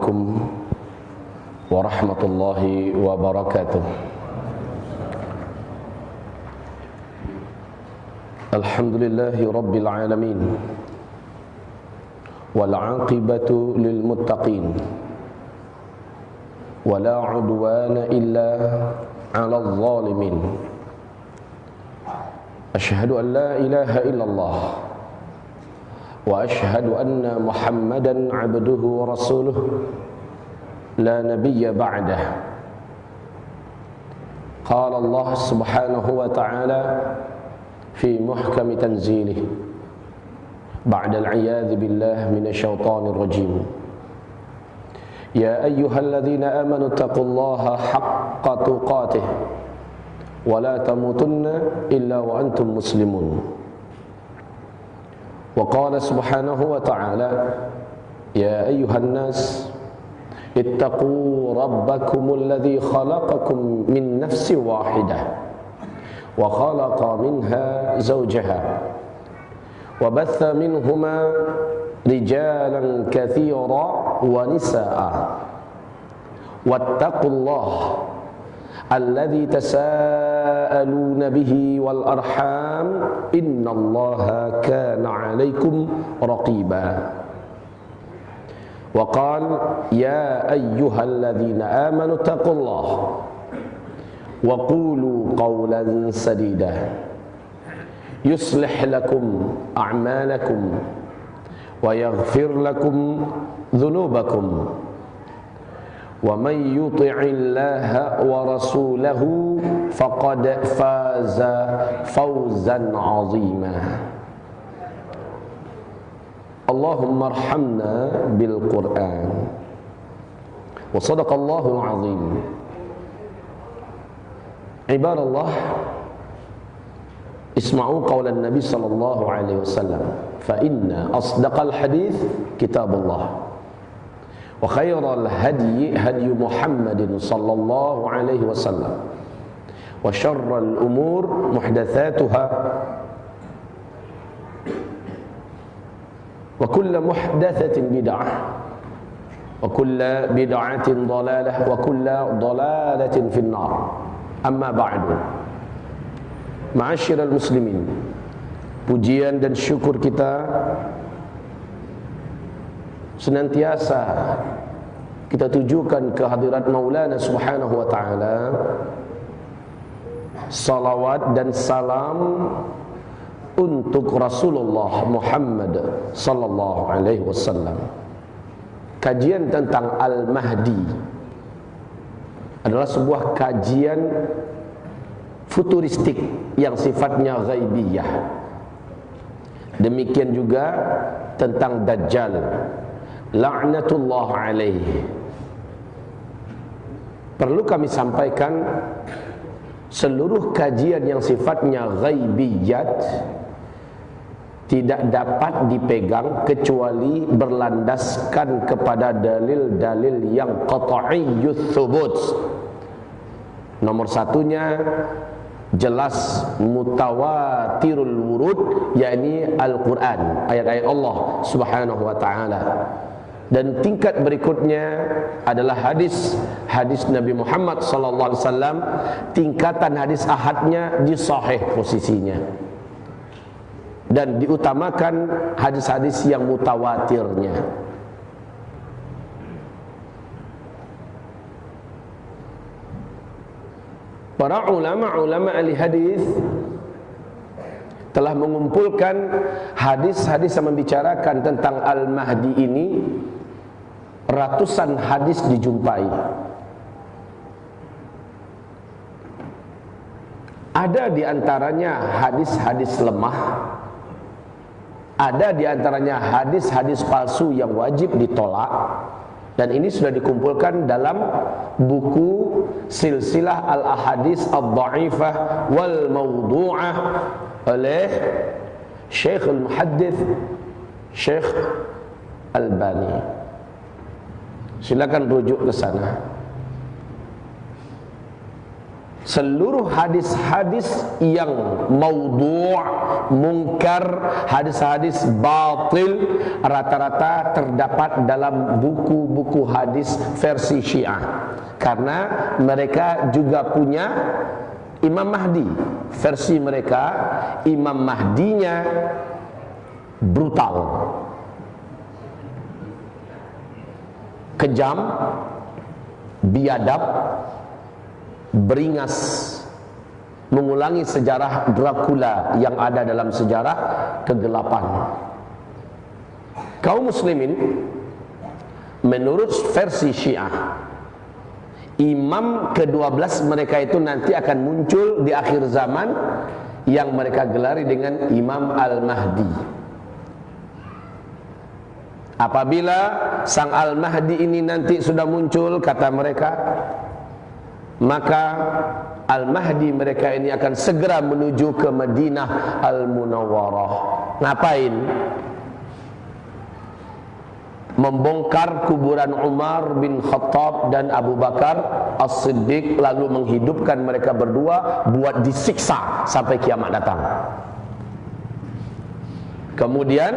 عليكم ورحمة الله وبركاته. الحمد لله رب العالمين والعاقبة للمتقين ولا عدوان إلا على الظالمين. أشهد أن لا إله إلا الله وأشهد أن محمدا عبده ورسوله لا نبي بعده. قال الله سبحانه وتعالى في محكم تنزيله بعد العياذ بالله من الشيطان الرجيم: يا أيها الذين آمنوا اتقوا الله حق تقاته ولا تموتن إلا وأنتم مسلمون. وقال سبحانه وتعالى: يا أيها الناس اتقوا ربكم الذي خلقكم من نفس واحدة وخلق منها زوجها وبث منهما رجالا كثيرا ونساء واتقوا الله الذي تساءلون به والأرحام إن الله كان عليكم رقيبا. وقال: يا أيها الذين آمنوا اتقوا الله وقولوا قولا سديدا يصلح لكم أعمالكم ويغفر لكم ذنوبكم ومن يطع الله ورسوله فقد فاز فوزا عظيما. اللهم ارحمنا بالقرآن. وصدق الله العظيم. عباد الله، اسمعوا قول النبي صلى الله عليه وسلم: فإن أصدق الحديث كتاب الله وخير الهدي هدي محمد صلى الله عليه وسلم وشر الأمور محدثاتها وكل محدثة بدعة وكل بدعة ضلالة وكل ضلالة في النار. أما بعد، ma'asyiral muslimin, pujian dan syukur kita senantiasa kita tujukan ke hadirat Maulana Subhanahu wa ta'ala. Salawat dan salam untuk Rasulullah Muhammad sallallahu alaihi wasallam. Kajian tentang Al-Mahdi adalah sebuah kajian futuristik yang sifatnya ghaibiyah. Demikian juga tentang Dajjal, la'natullah alaihi. Perlu kami sampaikan, seluruh kajian yang sifatnya ghaibiyat tidak dapat dipegang kecuali berlandaskan kepada dalil-dalil yang qat'iyyut thubut. Nomor satunya jelas mutawatirul wurud, yakni Al-Quran, ayat-ayat Allah Subhanahu wa ta'ala. Dan tingkat berikutnya adalah hadis Nabi Muhammad sallallahu alaihi wasallam. Tingkatan hadis ahadnya di sahih posisinya, dan diutamakan hadis-hadis yang mutawatirnya. Para ulama ahli hadis telah mengumpulkan hadis-hadis yang membicarakan tentang Al-Mahdi ini. Ratusan hadis dijumpai. Ada di antaranya hadis-hadis lemah, ada di antaranya hadis-hadis palsu yang wajib ditolak. Dan ini sudah dikumpulkan dalam buku Silsilah Al-Ahadis Ad-Dha'ifah wal Mawdu'ah oleh Syekh Al-Muhaddits Syekh Albani. Silakan rujuk ke sana. seluruh hadis-hadis yang maudhu', mungkar, hadis-hadis batil rata-rata terdapat dalam buku-buku hadis versi Syiah. Karena mereka juga punya Imam Mahdi. Versi mereka, Imam Mahdinya brutal, kejam, biadab, beringas, mengulangi sejarah Dracula yang ada dalam sejarah kegelapan. Kaum muslimin, menurut versi Syiah, imam ke-12 mereka itu nanti akan muncul di akhir zaman, yang mereka gelari dengan Imam Al-Mahdi. Apabila sang Al-Mahdi ini nanti sudah muncul, kata mereka, maka Al-Mahdi mereka ini akan segera menuju ke Madinah Al-Munawwarah. Ngapain? Membongkar kuburan Umar bin Khattab dan Abu Bakar As-Siddiq, lalu menghidupkan mereka berdua buat disiksa sampai kiamat datang. Kemudian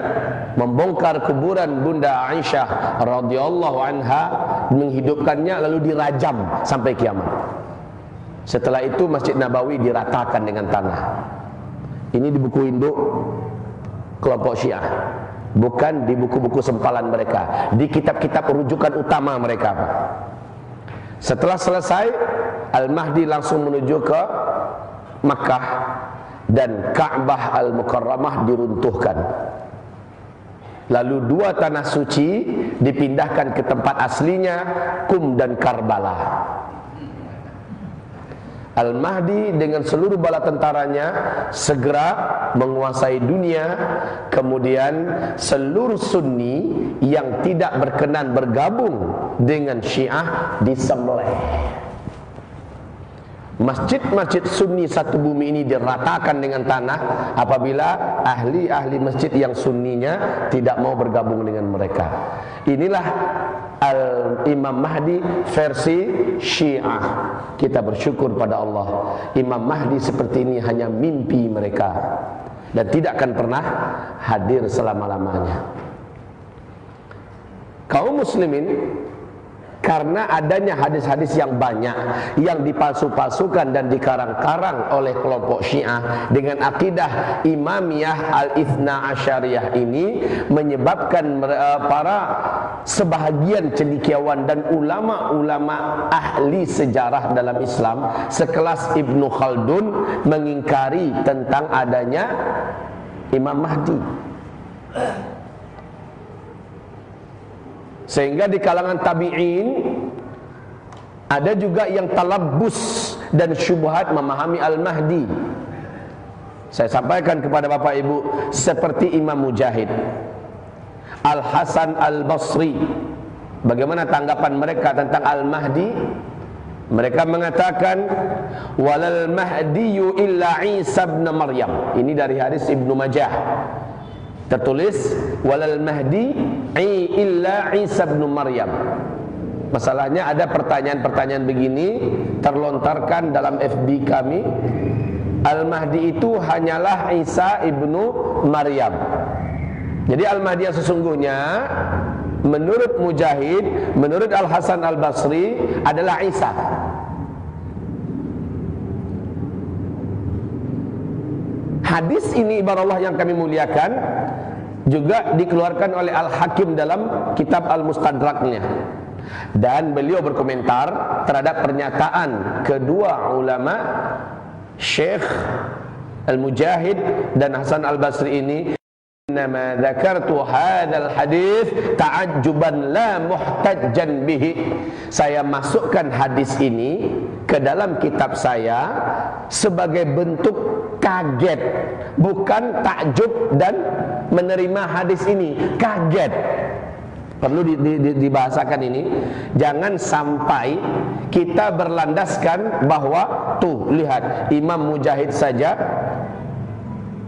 membongkar kuburan Bunda Aisyah radhiyallahu anha, menghidupkannya lalu dirajam sampai kiamat. Setelah itu Masjid Nabawi diratakan dengan tanah. Ini di buku induk kelompok Syiah, bukan di buku-buku sempalan mereka, di kitab-kitab rujukan utama mereka. Setelah selesai, Al-Mahdi langsung menuju ke Makkah dan Ka'bah Al-Mukarramah diruntuhkan. Lalu dua tanah suci dipindahkan ke tempat aslinya, Qum dan Karbala. Al-Mahdi dengan seluruh bala tentaranya segera menguasai dunia. Kemudian seluruh Sunni yang tidak berkenan bergabung dengan Syiah disembelih. Masjid-masjid Sunni satu bumi ini diratakan dengan tanah apabila ahli-ahli masjid yang Sunninya tidak mau bergabung dengan mereka. Inilah Imam Mahdi versi Syiah. Kita bersyukur pada Allah, Imam Mahdi seperti ini hanya mimpi mereka dan tidak akan pernah hadir selama-lamanya. Kaum muslimin, karena adanya hadis-hadis yang banyak yang dipalsu-palsukan dan dikarang-karang oleh kelompok Syiah dengan akidah Imamiyah Al-Ithna Asyariyah ini, menyebabkan para sebahagian cendekiawan dan ulama-ulama ahli sejarah dalam Islam sekelas Ibnu Khaldun mengingkari tentang adanya Imam Mahdi. Sehingga di kalangan tabi'in ada juga yang talabbus dan syubhat memahami Al-Mahdi. Saya sampaikan kepada Bapak Ibu, seperti Imam Mujahid, Al-Hasan Al-Basri, bagaimana tanggapan mereka tentang Al-Mahdi? Mereka mengatakan, walal mahdiyu illa Isa bin Maryam. Ini dari hadis Ibnu Majah. Tertulis walal mahdi illa Isa bin Maryam. Masalahnya ada pertanyaan-pertanyaan begini terlontarkan dalam FB kami. Al-Mahdi itu hanyalah Isa ibnu Maryam. Jadi Al-Mahdi yang sesungguhnya menurut Mujahid, menurut Al-Hasan Al-Basri adalah Isa. Hadis ini ibarat Allah yang kami muliakan juga dikeluarkan oleh Al-Hakim dalam kitab Al-Mustadraknya. Dan beliau berkomentar terhadap pernyataan kedua ulama, Syekh Al-Mujahid dan Hasan Al-Basri ini. Nama dzakartu hadzal hadis ta'ajjuban la muhtajjan bihi. Saya masukkan hadis ini ke dalam kitab saya sebagai bentuk kaget, bukan takjub dan menerima hadis ini. Kaget. Perlu dibahasakan ini. Jangan sampai kita berlandaskan bahwa tuh lihat Imam Mujahid saja,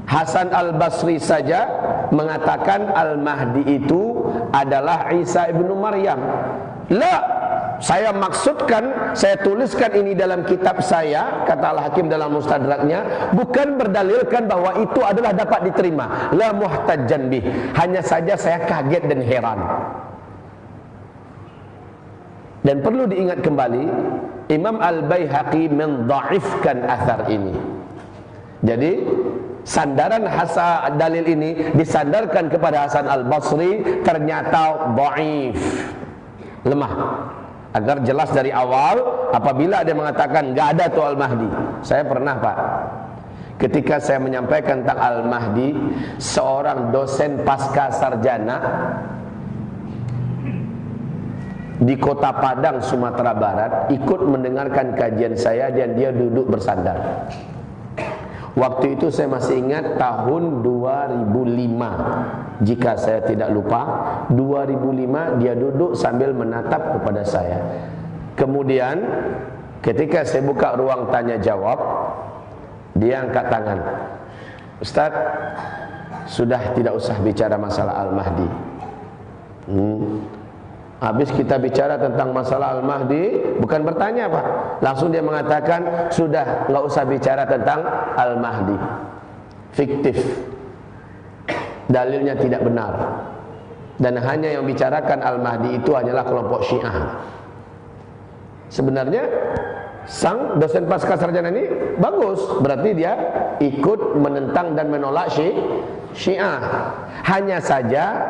Hasan Al-Basri saja mengatakan Al-Mahdi itu adalah Isa ibnu Maryam. La, saya maksudkan, saya tuliskan ini dalam kitab saya, kata Al-Hakim dalam Mustadraknya, bukan berdalilkan bahwa itu adalah dapat diterima, la muhtajjan bih. Hanya saja saya kaget dan heran. Dan perlu diingat kembali, Imam Al-Baihaqi mendhaifkan athar ini. Jadi sandaran dalil ini disandarkan kepada Hasan Al-Basri ternyata dhaif, lemah. Agar jelas dari awal, apabila dia mengatakan enggak ada tuh Al-Mahdi. Saya pernah, Pak, ketika saya menyampaikan tentang Al-Mahdi, seorang dosen pasca sarjana di Kota Padang, Sumatera Barat, ikut mendengarkan kajian saya dan dia duduk bersandar. Waktu itu saya masih ingat tahun 2005, jika saya tidak lupa, 2005 dia duduk sambil menatap kepada saya. Kemudian ketika saya buka ruang tanya jawab, dia angkat tangan. Ustaz, sudah tidak usah bicara masalah Al-Mahdi. Habis kita bicara tentang masalah Al-Mahdi, bukan bertanya, Pak, langsung dia mengatakan, sudah, nggak usah bicara tentang Al-Mahdi, fiktif, dalilnya tidak benar, dan hanya yang bicarakan Al-Mahdi itu hanyalah kelompok Syiah. Sebenarnya sang dosen pasca sarjana ini bagus, berarti dia ikut menentang dan menolak Syiah. Hanya saja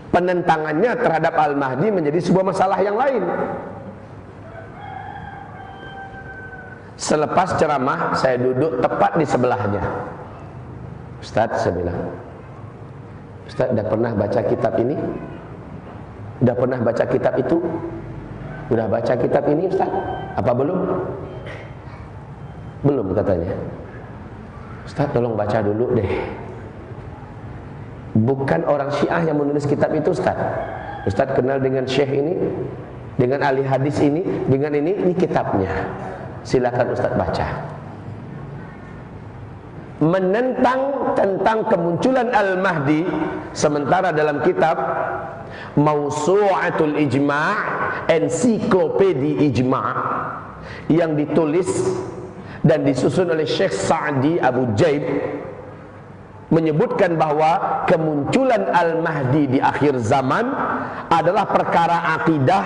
penentangannya terhadap Al-Mahdi menjadi sebuah masalah yang lain. Selepas ceramah, saya duduk tepat di sebelahnya. Ustaz, saya bilang, Ustaz, udah pernah baca kitab ini? Udah pernah baca kitab itu? Udah baca kitab ini, Ustaz? Apa belum? Belum, katanya. Ustaz, tolong baca dulu deh. Bukan orang Syiah yang menulis kitab itu, Ustaz. Ustaz kenal dengan syekh ini, dengan ahli hadis ini, dengan ini kitabnya. Silakan Ustaz baca. Menentang tentang kemunculan Al-Mahdi, sementara dalam kitab Mausu'atul Ijma', ensiklopedi Ijma' yang ditulis dan disusun oleh Syekh Sa'di Abu Jaib, menyebutkan bahwa kemunculan Al-Mahdi di akhir zaman adalah perkara akidah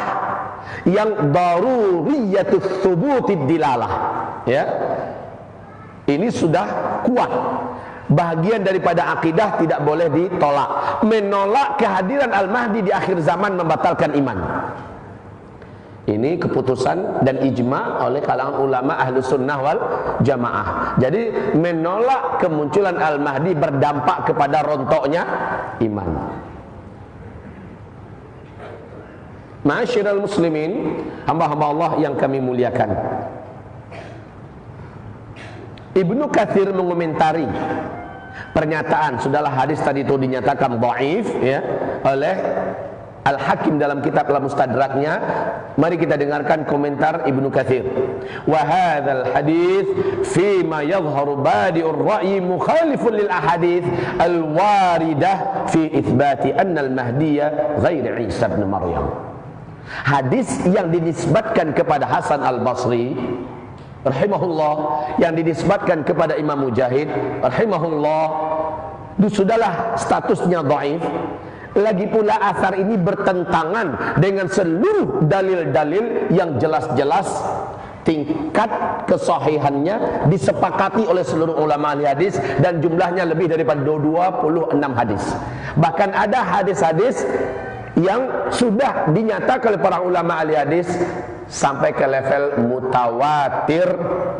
yang daruriyatus thubutid dilalah. Ya, ini sudah kuat, bagian daripada akidah, tidak boleh ditolak. Menolak kehadiran Al-Mahdi di akhir zaman membatalkan iman. Ini keputusan dan ijma' oleh kalangan ulama ahlu sunnah wal jamaah. Jadi menolak kemunculan Al-Mahdi berdampak kepada rontoknya iman. Ma'asyiral muslimin, hamba-hamba Allah yang kami muliakan, Ibnu Katsir mengomentari pernyataan, sudahlah hadis tadi itu dinyatakan dhaif ya oleh Al-Hakim dalam kitab Al-Mustadraknya. Mari kita dengarkan komentar Ibnu Katsir. Wa hadzal hadits fi ma yadhharu badi'ur ra'yi mukhalifun lil ahadits al-waridah fi itsbati anna al-mahdiyya ghair Isa bin Maryam. Hadis yang dinisbatkan kepada Hasan Al-Basri rahimahullah, yang dinisbatkan kepada Imam Mujahid rahimahullah, sudahlah statusnya dhaif. Lagi pula asar ini bertentangan dengan seluruh dalil-dalil yang jelas-jelas tingkat kesahihannya disepakati oleh seluruh ulama ahli hadis, dan jumlahnya lebih daripada 26 hadis. Bahkan ada hadis-hadis yang sudah dinyatakan oleh para ulama ahli hadis sampai ke level mutawatir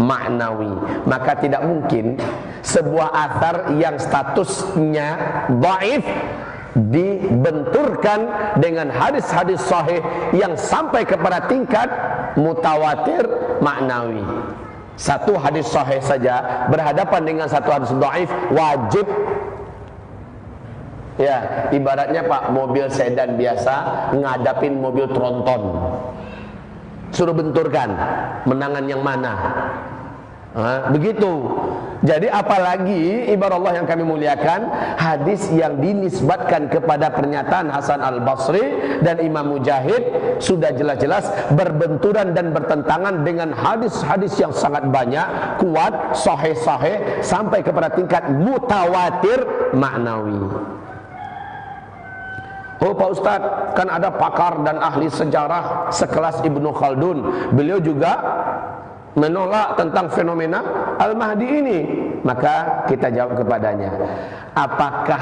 maknawi. Maka tidak mungkin sebuah athar yang statusnya dhaif dibenturkan dengan hadis-hadis sahih yang sampai kepada tingkat mutawatir maknawi. Satu hadis sahih saja berhadapan dengan satu hadis dhaif wajib. Ya, ibaratnya Pak, mobil sedan biasa ngadapin mobil tronton, suruh benturkan, menangan yang mana? Begitu. Jadi apalagi ibarat Allah yang kami muliakan, hadis yang dinisbatkan kepada pernyataan Hasan Al-Basri dan Imam Mujahid sudah jelas-jelas berbenturan dan bertentangan dengan hadis-hadis yang sangat banyak, kuat, sahih-sahih sampai kepada tingkat mutawatir maknawi. Oh Pak Ustadz, kan ada pakar dan ahli sejarah sekelas Ibnu Khaldun. Beliau juga menolak tentang fenomena Al-Mahdi ini. Maka kita jawab kepadanya, apakah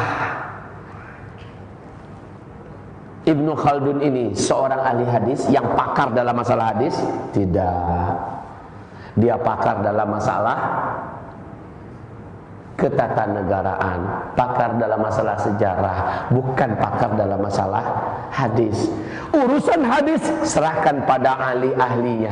Ibnu Khaldun ini seorang ahli hadis yang pakar dalam masalah hadis? Tidak. Dia pakar dalam masalah ketatanegaraan, pakar dalam masalah sejarah, bukan pakar dalam masalah hadis. Urusan hadis serahkan pada ahli-ahlinya.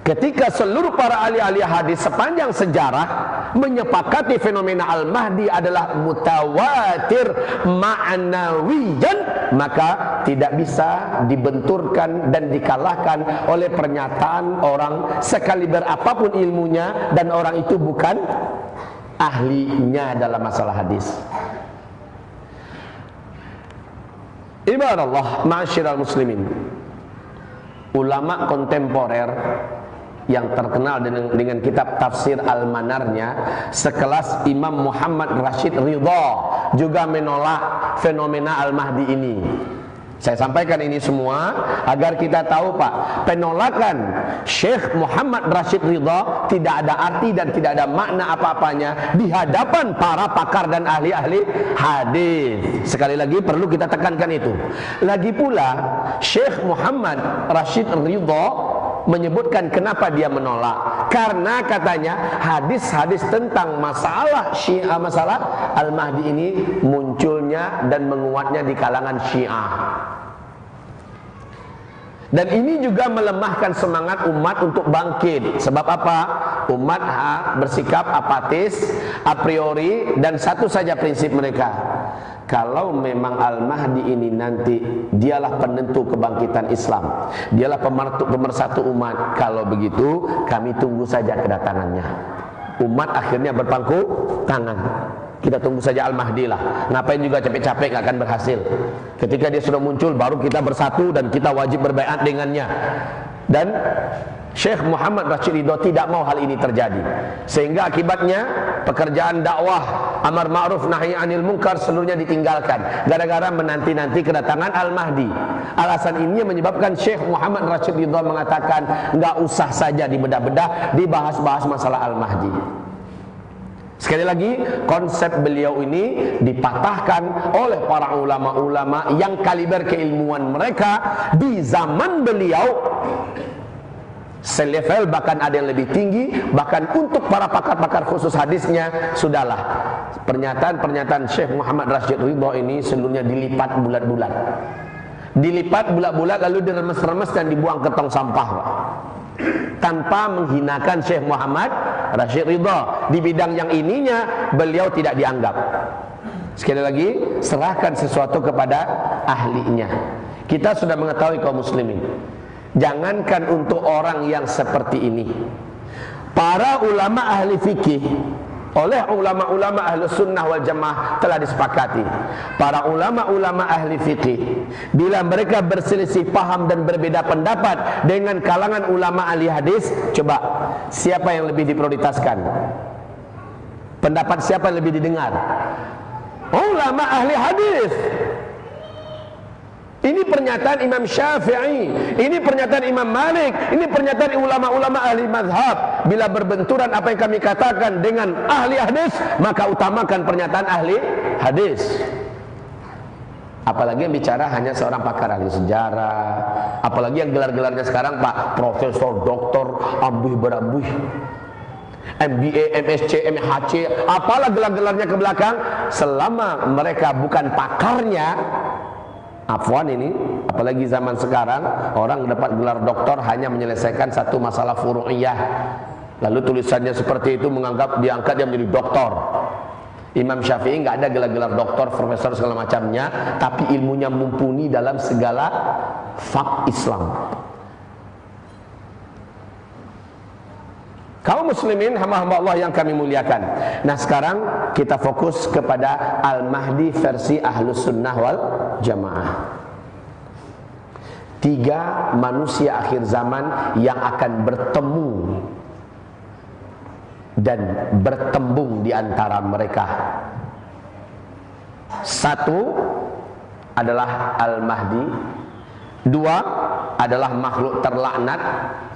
Ketika seluruh para ahli-ahli hadis sepanjang sejarah menyepakati fenomena Al-Mahdi adalah mutawatir ma'nawiyan, maka tidak bisa dibenturkan dan dikalahkan oleh pernyataan orang sekaliber apapun ilmunya dan orang itu bukan ahlinya dalam masalah hadis. Ibadallah, ma'asyiral muslimin, ulama kontemporer yang terkenal dengan kitab tafsir Al-Manarnya sekelas Imam Muhammad Rashid Ridha juga menolak fenomena Al-Mahdi ini. Saya sampaikan ini semua agar kita tahu Pak, penolakan Syekh Muhammad Rashid Ridha tidak ada arti dan tidak ada makna apa-apanya di hadapan para pakar dan ahli-ahli hadis. Sekali lagi perlu kita tekankan itu. Lagi pula Syekh Muhammad Rashid Ridha menyebutkan kenapa dia menolak, karena katanya hadis-hadis tentang masalah Syiah, masalah Al-Mahdi ini munculnya dan menguatnya di kalangan Syiah. Dan ini juga melemahkan semangat umat untuk bangkit. Sebab apa? Umat bersikap apatis a priori, dan satu saja prinsip mereka, kalau memang Al-Mahdi ini nanti dialah penentu kebangkitan Islam, dialah pemersatu umat, kalau begitu kami tunggu saja kedatangannya. Umat akhirnya berpangku tangan, kita tunggu saja Al-Mahdi lah, ngapain juga capek-capek, gak akan berhasil. Ketika dia sudah muncul baru kita bersatu dan kita wajib berbaiat dengannya. Dan Syekh Muhammad Rashid Ridha tidak mau hal ini terjadi, sehingga akibatnya pekerjaan dakwah amar ma'ruf nahi anil munkar seluruhnya ditinggalkan gara-gara menanti-nanti kedatangan Al-Mahdi. Alasan ini menyebabkan Syekh Muhammad Rashid Ridha mengatakan nggak usah saja dibedah-bedah, dibahas-bahas masalah Al-Mahdi. Sekali lagi, konsep beliau ini dipatahkan oleh para ulama-ulama yang kaliber keilmuan mereka di zaman beliau selevel, bahkan ada yang lebih tinggi. Bahkan untuk para pakar-pakar khusus hadisnya, sudahlah, pernyataan-pernyataan Syekh Muhammad Rashid Ridha ini seluruhnya dilipat bulat-bulat, dilipat bulat-bulat lalu diremes-remes dan dibuang ke tong sampah, Pak. Tanpa menghinakan Syekh Muhammad Rashid Ridha. Di bidang yang ininya beliau tidak dianggap. Sekali lagi, serahkan sesuatu kepada ahlinya. Kita sudah mengetahui kaum muslimin, jangankan untuk orang yang seperti ini, para ulama ahli fikih, oleh ulama-ulama ahli sunnah wal jamaah telah disepakati, para ulama-ulama ahli fikih bila mereka berselisih paham dan berbeda pendapat dengan kalangan ulama ahli hadis, coba siapa yang lebih diprioritaskan? Pendapat siapa yang lebih didengar? Ulama ahli hadis. Ini pernyataan Imam Syafi'i, ini pernyataan Imam Malik, ini pernyataan ulama-ulama ahli mazhab. Bila berbenturan apa yang kami katakan dengan ahli hadis, maka utamakan pernyataan ahli hadis. Apalagi yang bicara hanya seorang pakar ahli sejarah, apalagi yang gelar-gelarnya sekarang Pak Profesor, Doktor, ambuh berambuh, MBA, MSc, MHC, apalah gelar-gelarnya ke belakang, selama mereka bukan pakarnya. Afwan ini, apalagi zaman sekarang orang dapat gelar doktor hanya menyelesaikan satu masalah furu'iyah, lalu tulisannya seperti itu menganggap diangkat dia menjadi doktor. Imam Syafi'i nggak ada gelar-gelar doktor, profesor segala macamnya, tapi ilmunya mumpuni dalam segala fak Islam. Kaum muslimin, hamba-hamba Allah yang kami muliakan. Nah, sekarang kita fokus kepada Al-Mahdi versi Ahlus Sunnah wal Jamaah. 3 manusia akhir zaman yang akan bertemu dan bertembung di antara mereka. 1 adalah Al-Mahdi, 2 adalah makhluk terlaknat,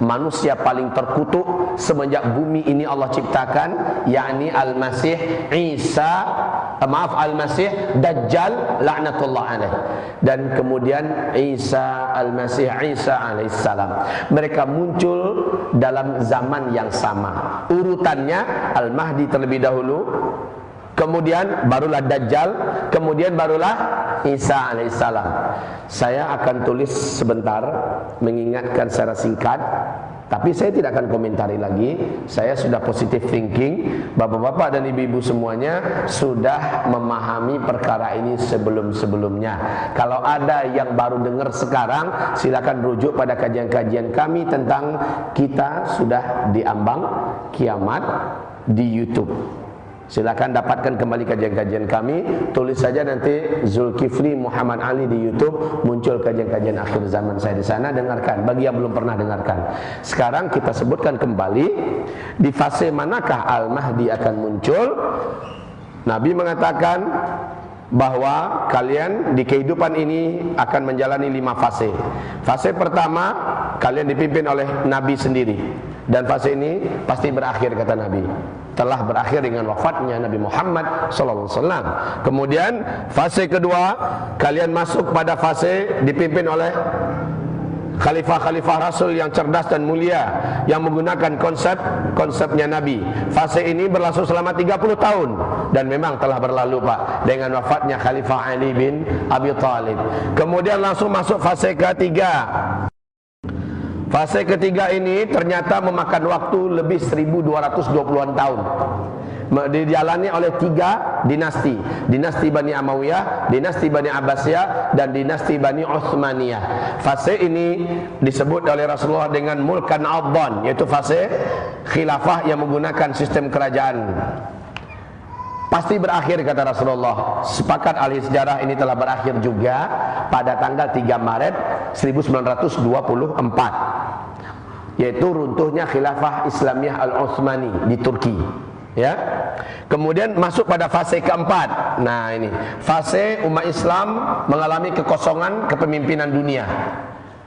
manusia paling terkutuk semenjak bumi ini Allah ciptakan, yakni Al-Masih Al-Masih Dajjal laknatullah alaih. Dan kemudian Isa alaihissalam. Mereka muncul dalam zaman yang sama. Urutannya Al-Mahdi terlebih dahulu, kemudian barulah Dajjal, kemudian barulah Isa alaihissalam. Saya akan tulis sebentar, mengingatkan secara singkat, tapi saya tidak akan komentari lagi. Saya sudah positive thinking. Bapak-bapak dan ibu-ibu semuanya sudah memahami perkara ini sebelum-sebelumnya. Kalau ada yang baru dengar sekarang, silakan rujuk pada kajian-kajian kami tentang kita sudah diambang kiamat di YouTube. Silakan dapatkan kembali kajian-kajian kami. Tulis saja nanti Zulkifli Muhammad Ali di YouTube, muncul kajian-kajian akhir zaman saya di sana. Dengarkan bagi yang belum pernah dengarkan. Sekarang kita sebutkan kembali di fase manakah Al-Mahdi akan muncul. Nabi mengatakan bahwa kalian di kehidupan ini akan menjalani 5 fase. Fase pertama, kalian dipimpin oleh Nabi sendiri, dan fase ini pasti berakhir, kata Nabi. Telah berakhir dengan wafatnya Nabi Muhammad SAW. Kemudian fase kedua, kalian masuk pada fase dipimpin oleh khalifah-khalifah Rasul yang cerdas dan mulia, yang menggunakan konsepnya Nabi. Fase ini berlangsung selama 30 tahun dan memang telah berlalu, Pak, dengan wafatnya Khalifah Ali bin Abi Thalib. Kemudian langsung masuk fase ketiga. Fase ketiga ini ternyata memakan waktu lebih 1220-an tahun. Dijalani oleh 3 dinasti. Dinasti Bani Amawiyah, dinasti Bani Abbasiyah, dan dinasti Bani Utsmaniyah. Fase ini disebut oleh Rasulullah dengan Mulkan Adhan, yaitu fase khilafah yang menggunakan sistem kerajaan. Pasti berakhir, kata Rasulullah. Sepakat ahli sejarah ini telah berakhir juga pada tanggal 3 Maret 1924, yaitu runtuhnya khilafah Islamiyah Al-Utsmani di Turki. Ya. Kemudian masuk pada fase keempat. Nah, ini fase umat Islam mengalami kekosongan kepemimpinan dunia.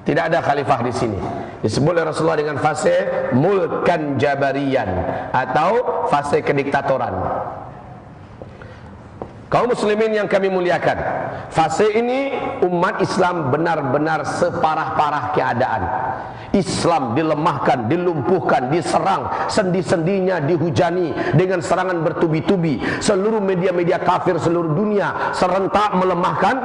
Tidak ada khalifah di sini. Disebut oleh Rasulullah dengan fase Mulkan Jabariyan atau fase kediktatoran. Kaum muslimin yang kami muliakan, fase ini umat Islam benar-benar separah-parah keadaan. Islam dilemahkan, dilumpuhkan, diserang, sendi-sendinya dihujani dengan serangan bertubi-tubi. Seluruh media-media kafir seluruh dunia serentak melemahkan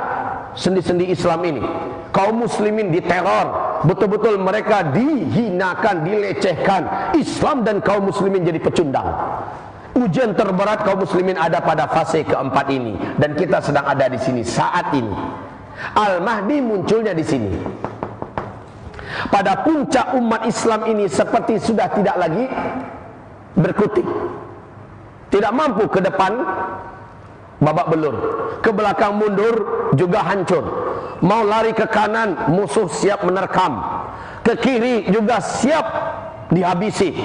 sendi-sendi Islam ini. Kaum muslimin diteror, betul-betul mereka dihinakan, dilecehkan. Islam dan kaum muslimin jadi pecundang. Ujian terberat kaum muslimin ada pada fase keempat ini, dan kita sedang ada di sini saat ini. Al-Mahdi munculnya di sini. Pada puncak umat Islam ini seperti sudah tidak lagi berkutik. Tidak mampu ke depan, babak belur. Ke belakang mundur juga hancur. Mau lari ke kanan, musuh siap menerkam. Ke kiri juga siap dihabisi.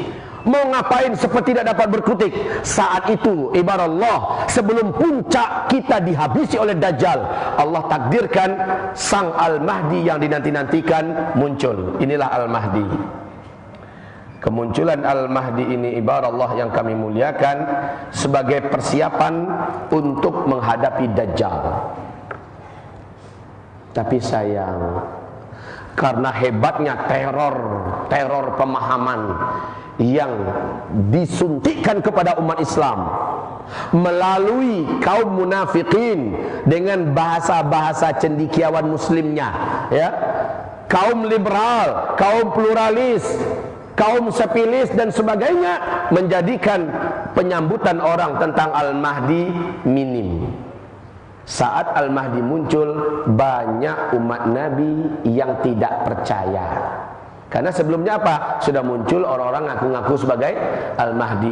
Mau ngapain seperti tidak dapat berkutik. Saat itu ibarat Allah, sebelum puncak kita dihabisi oleh Dajjal, Allah takdirkan sang Al-Mahdi yang dinanti-nantikan muncul. Inilah Al-Mahdi. Kemunculan Al-Mahdi ini ibarat Allah yang kami muliakan sebagai persiapan untuk menghadapi Dajjal. Tapi sayang, karena hebatnya teror pemahaman yang disuntikkan kepada umat Islam melalui kaum munafikin dengan bahasa-bahasa cendekiawan muslimnya, ya, kaum liberal, kaum pluralis, kaum sepilis dan sebagainya, menjadikan penyambutan orang tentang Al-Mahdi minim. Saat Al-Mahdi muncul, banyak umat Nabi yang tidak percaya. Karena sebelumnya apa? Sudah muncul orang-orang ngaku-ngaku sebagai Al-Mahdi.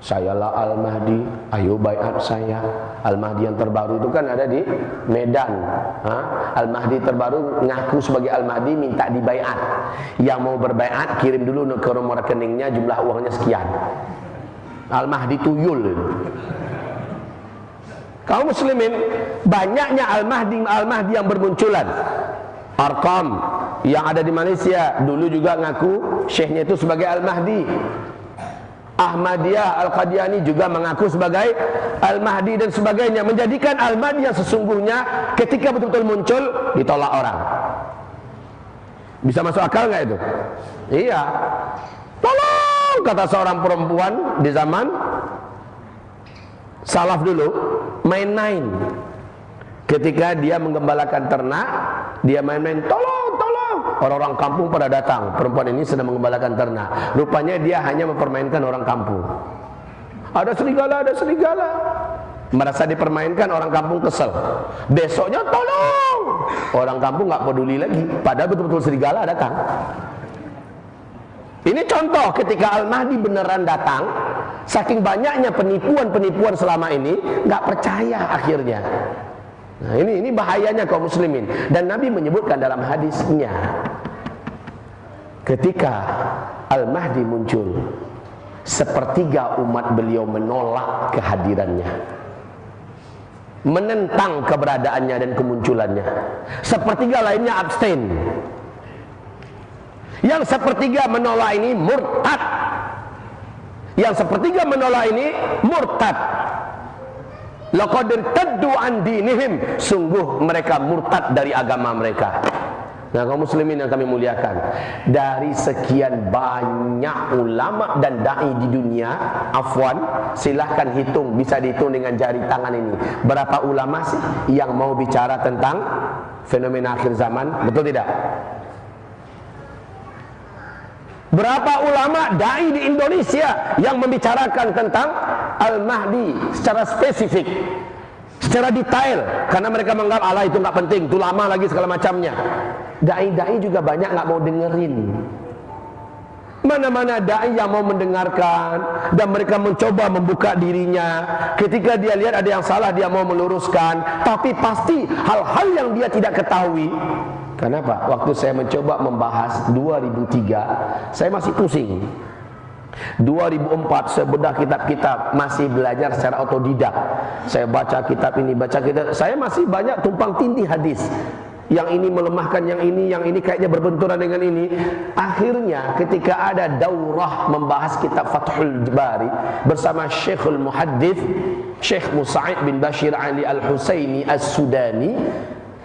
Sayalah Al-Mahdi, ayo baiat saya. Al-Mahdi yang terbaru itu kan ada di Medan. Al-Mahdi terbaru ngaku sebagai Al-Mahdi, minta dibaiat. Yang mau berbaiat kirim dulu ke nomor rekeningnya, jumlah uangnya sekian. Al-Mahdi tuyul itu. Kaum muslimin, banyaknya Al-Mahdi yang bermunculan. Arqam yang ada di Malaysia dulu juga ngaku syekhnya itu sebagai Al-Mahdi. Ahmadiyah Al-Qadiani juga mengaku sebagai Al-Mahdi dan sebagainya, menjadikan Al-Mahdi yang sesungguhnya ketika betul-betul muncul ditolak orang. Bisa masuk akal nggak itu? Iya. Tolong, kata seorang perempuan di zaman salaf dulu, main-main. Ketika dia menggembalakan ternak, dia main-main, tolong. Orang-orang kampung pada datang, perempuan ini sedang menggembalakan ternak. Rupanya dia hanya mempermainkan orang kampung. Ada serigala. Merasa dipermainkan, orang kampung kesel. Besoknya tolong. Orang kampung nggak peduli lagi, padahal betul-betul serigala datang. Ini contoh ketika Al-Mahdi beneran datang, saking banyaknya penipuan selama ini, nggak percaya akhirnya. Nah, ini bahayanya kaum muslimin. Dan Nabi menyebutkan dalam hadisnya, ketika Al-Mahdi muncul, sepertiga umat beliau menolak kehadirannya, menentang keberadaannya dan kemunculannya. Sepertiga lainnya abstain. Yang sepertiga menolak ini murtad. Yang sepertiga menolak ini murtad. Laqad irtaddu an dinihim, sungguh mereka murtad dari agama mereka. Nah, kaum muslimin yang kami muliakan, dari sekian banyak ulama dan dai di dunia, afwan, silahkan hitung, bisa dihitung dengan jari tangan ini, berapa ulama sih yang mau bicara tentang fenomena akhir zaman, betul tidak? Berapa ulama dai di Indonesia yang membicarakan tentang Al-Mahdi secara spesifik, secara detail, karena mereka menganggap Allah itu nggak penting, itu lama lagi segala macamnya. Dai-dai juga banyak nggak mau dengerin. Mana-mana dai yang mau mendengarkan dan mereka mencoba membuka dirinya. Ketika dia lihat ada yang salah, dia mau meluruskan, tapi pasti hal-hal yang dia tidak ketahui. Kenapa? Waktu saya mencoba membahas 2003, saya masih pusing. 2004 saya bedah kitab-kitab, masih belajar secara otodidak. Saya baca kitab ini, baca kitab. Saya masih banyak tumpang tindih hadis. Yang ini melemahkan yang ini kayaknya berbenturan dengan ini. Akhirnya ketika ada daurah membahas kitab Fathul Bari bersama Syekhul Muhaddits Syekh Musa'id bin Bashir Ali Al-Husaini As-Sudani,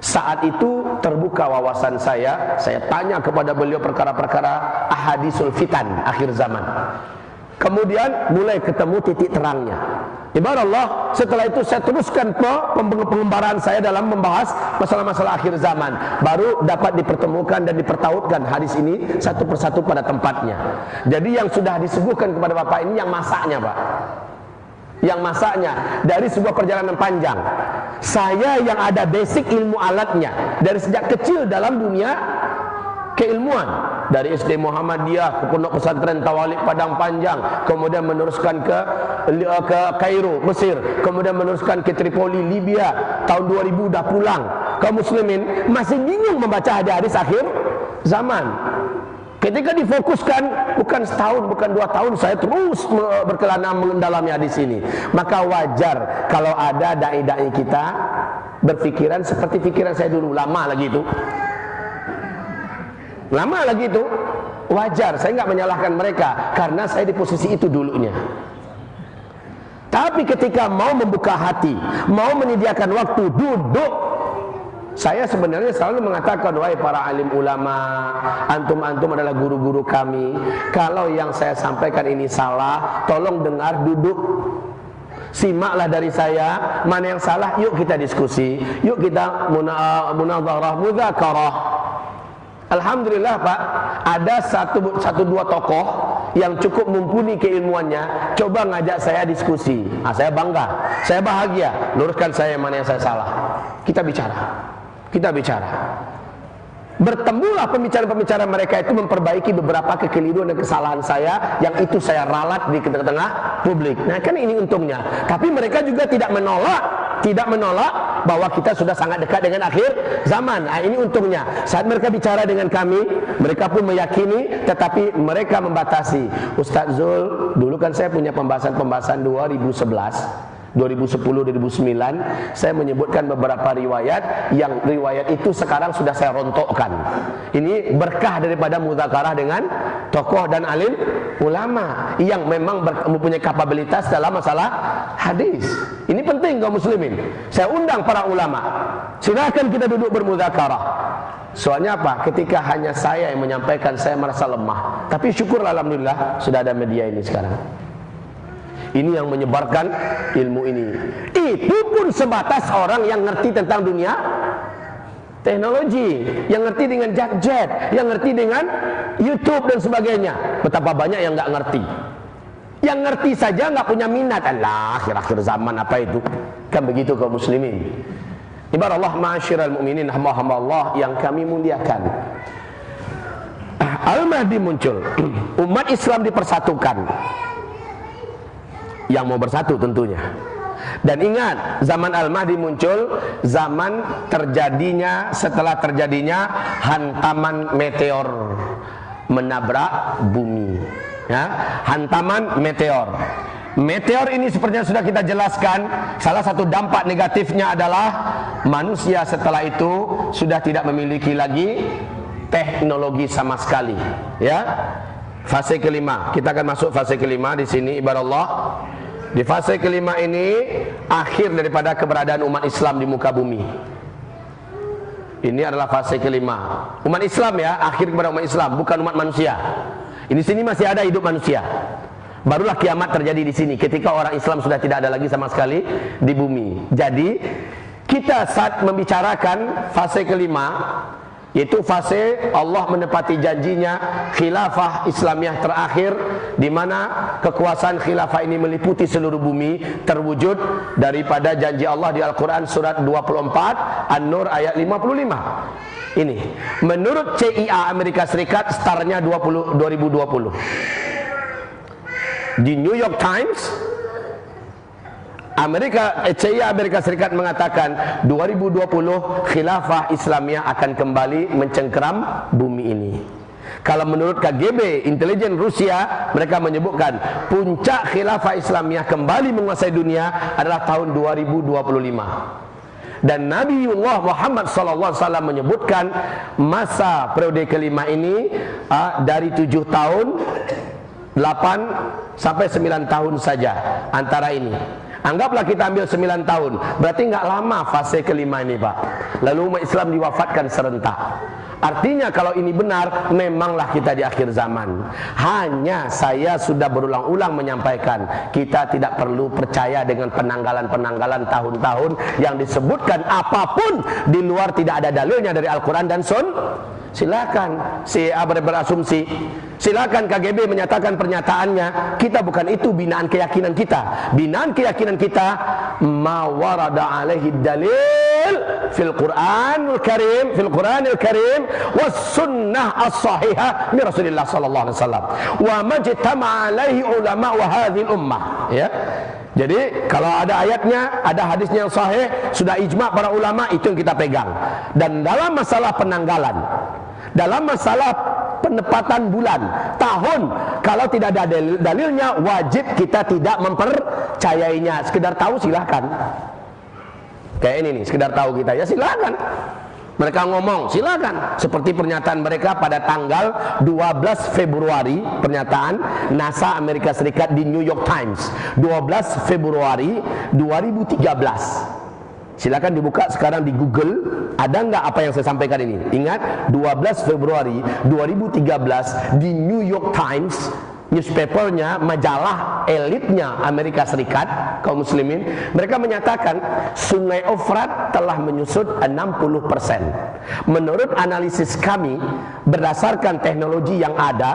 saat itu terbuka wawasan saya tanya kepada beliau perkara-perkara ahadisul fitan akhir zaman. Kemudian mulai ketemu titik terangnya. Ibarat Allah, setelah itu saya teruskan pengembaraan saya dalam membahas masalah-masalah akhir zaman. Baru dapat dipertemukan dan dipertautkan hadis ini satu persatu pada tempatnya. Jadi yang sudah disuguhkan kepada Bapak ini yang masaknya, Pak. Yang masaknya dari sebuah perjalanan panjang. Saya yang ada basic ilmu alatnya dari sejak kecil dalam dunia keilmuan, dari SD Muhammadiyah ke Pondok Pesantren Tawalib Padang Panjang, kemudian meneruskan ke Kairo, Mesir, kemudian meneruskan ke Tripoli, Libya. Tahun 2000 dah pulang. Kaum muslimin masih bingung membaca hadis akhir zaman. Ketika difokuskan, bukan setahun, bukan 2 tahun, saya terus berkelana mendalami hadis ini. Maka wajar kalau ada dai-dai kita berpikiran seperti pikiran saya dulu. Lama lagi itu, wajar. Saya nggak menyalahkan mereka, karena saya di posisi itu dulunya. Tapi ketika mau membuka hati, mau menyediakan waktu duduk, saya sebenarnya selalu mengatakan, wahai para alim ulama, antum-antum adalah guru-guru kami. Kalau yang saya sampaikan ini salah, tolong dengar, duduk, simaklah dari saya. Mana yang salah, yuk kita diskusi, yuk kita munadharah, mudzakarah. Alhamdulillah Pak, ada satu dua tokoh yang cukup mumpuni keilmuannya, coba ngajak saya diskusi. Saya bangga, saya bahagia. Luruskan saya mana yang saya salah. Kita bicara. Bertemulah pembicara-pembicara mereka itu memperbaiki beberapa kekeliruan dan kesalahan saya, yang itu saya ralat di tengah-tengah publik. Nah kan ini untungnya. Tapi mereka juga tidak menolak bahwa kita sudah sangat dekat dengan akhir zaman. Nah, ini untungnya. Saat mereka bicara dengan kami, mereka pun meyakini, tetapi mereka membatasi. Ustaz Zul, dulu kan saya punya pembahasan 2011, 2010, 2009, saya menyebutkan beberapa riwayat, yang riwayat itu sekarang sudah saya rontokkan. Ini berkah daripada mudzakarah dengan tokoh dan alim ulama yang memang mempunyai kapabilitas dalam masalah hadis. Ini penting kaum muslimin. Saya undang para ulama, silakan kita duduk bermudzakarah. Soalnya apa? Ketika hanya saya yang menyampaikan, saya merasa lemah. Tapi syukur alhamdulillah sudah ada media ini sekarang. Ini yang menyebarkan ilmu ini. Itu pun sebatas orang yang ngerti tentang dunia teknologi, yang ngerti dengan jet, yang ngerti dengan YouTube dan sebagainya. Betapa banyak yang nggak ngerti. Yang ngerti saja nggak punya minat. Allah, akhir-akhir zaman apa itu? Kan begitu kaum muslimin. Ibarat Allah, ma'asyiral mu'minin, hamba-hamba Allah yang kami muliakan. Al-Mahdi muncul. Umat Islam dipersatukan. Yang mau bersatu tentunya. Dan ingat, zaman Al-Mahdi muncul zaman setelah terjadinya hantaman meteor menabrak bumi, ya, hantaman meteor. Meteor ini sepertinya sudah kita jelaskan, salah satu dampak negatifnya adalah manusia setelah itu sudah tidak memiliki lagi teknologi sama sekali, ya. Fase kelima, kita akan masuk fase kelima di sini ibarat Allah. Di fase kelima ini akhir daripada keberadaan umat Islam di muka bumi. Ini adalah fase kelima. Umat Islam, ya, akhir kepada umat Islam, bukan umat manusia. Ini sini masih ada hidup manusia. Barulah kiamat terjadi di sini ketika orang Islam sudah tidak ada lagi sama sekali di bumi. Jadi kita saat membicarakan fase kelima, yaitu fase Allah menepati janjinya khilafah Islamiyah terakhir, di mana kekuasaan khilafah ini meliputi seluruh bumi, terwujud daripada janji Allah di Al-Quran surat 24 An-Nur ayat 55. Ini menurut CIA Amerika Serikat startnya 2020. Di New York Times CIA Amerika Serikat mengatakan 2020 khilafah Islamiyah akan kembali mencengkeram bumi ini. Kalau menurut KGB, intelijen Rusia, mereka menyebutkan puncak khilafah Islamiyah kembali menguasai dunia adalah tahun 2025. Dan Nabiullah Muhammad SAW menyebutkan masa periode kelima ini dari 7 tahun, 8 sampai 9 tahun saja antara ini. Anggaplah kita ambil 9 tahun, berarti nggak lama fase kelima ini, Pak. Lalu umat Islam diwafatkan serentak. Artinya kalau ini benar, memanglah kita di akhir zaman. Hanya saya sudah berulang-ulang menyampaikan, kita tidak perlu percaya dengan penanggalan-penanggalan tahun-tahun yang disebutkan apapun di luar tidak ada dalilnya dari Al-Quran dan Sunnah. Silakan CIA berasumsi, silakan KGB menyatakan pernyataannya. Kita bukan itu binaan keyakinan kita. Binaan keyakinan kita ma warada alaihi dalil fil Qur'anil Karim was sunnah as-sahihah min Rasulillah sallallahu alaihi wasallam wa majtama alaihi ulama wa hadhil ummah, ya. Jadi kalau ada ayatnya, ada hadisnya yang sahih, sudah ijma' para ulama, itu yang kita pegang. Dan dalam masalah penanggalan, dalam masalah penepatan bulan, tahun, kalau tidak ada dalilnya, wajib kita tidak mempercayainya. Sekedar tahu silahkan. Kayak ini nih, sekedar tahu kita, ya silahkan. Mereka ngomong, silakan. Seperti pernyataan mereka pada tanggal 12 Februari, pernyataan NASA Amerika Serikat di New York Times, 12 Februari 2013. Silakan dibuka sekarang di Google, ada nggak apa yang saya sampaikan ini? Ingat, 12 Februari 2013 di New York Times, newspapernya, majalah elitnya Amerika Serikat, kaum muslimin, mereka menyatakan Sungai Efrat telah menyusut 60%. Menurut analisis kami, berdasarkan teknologi yang ada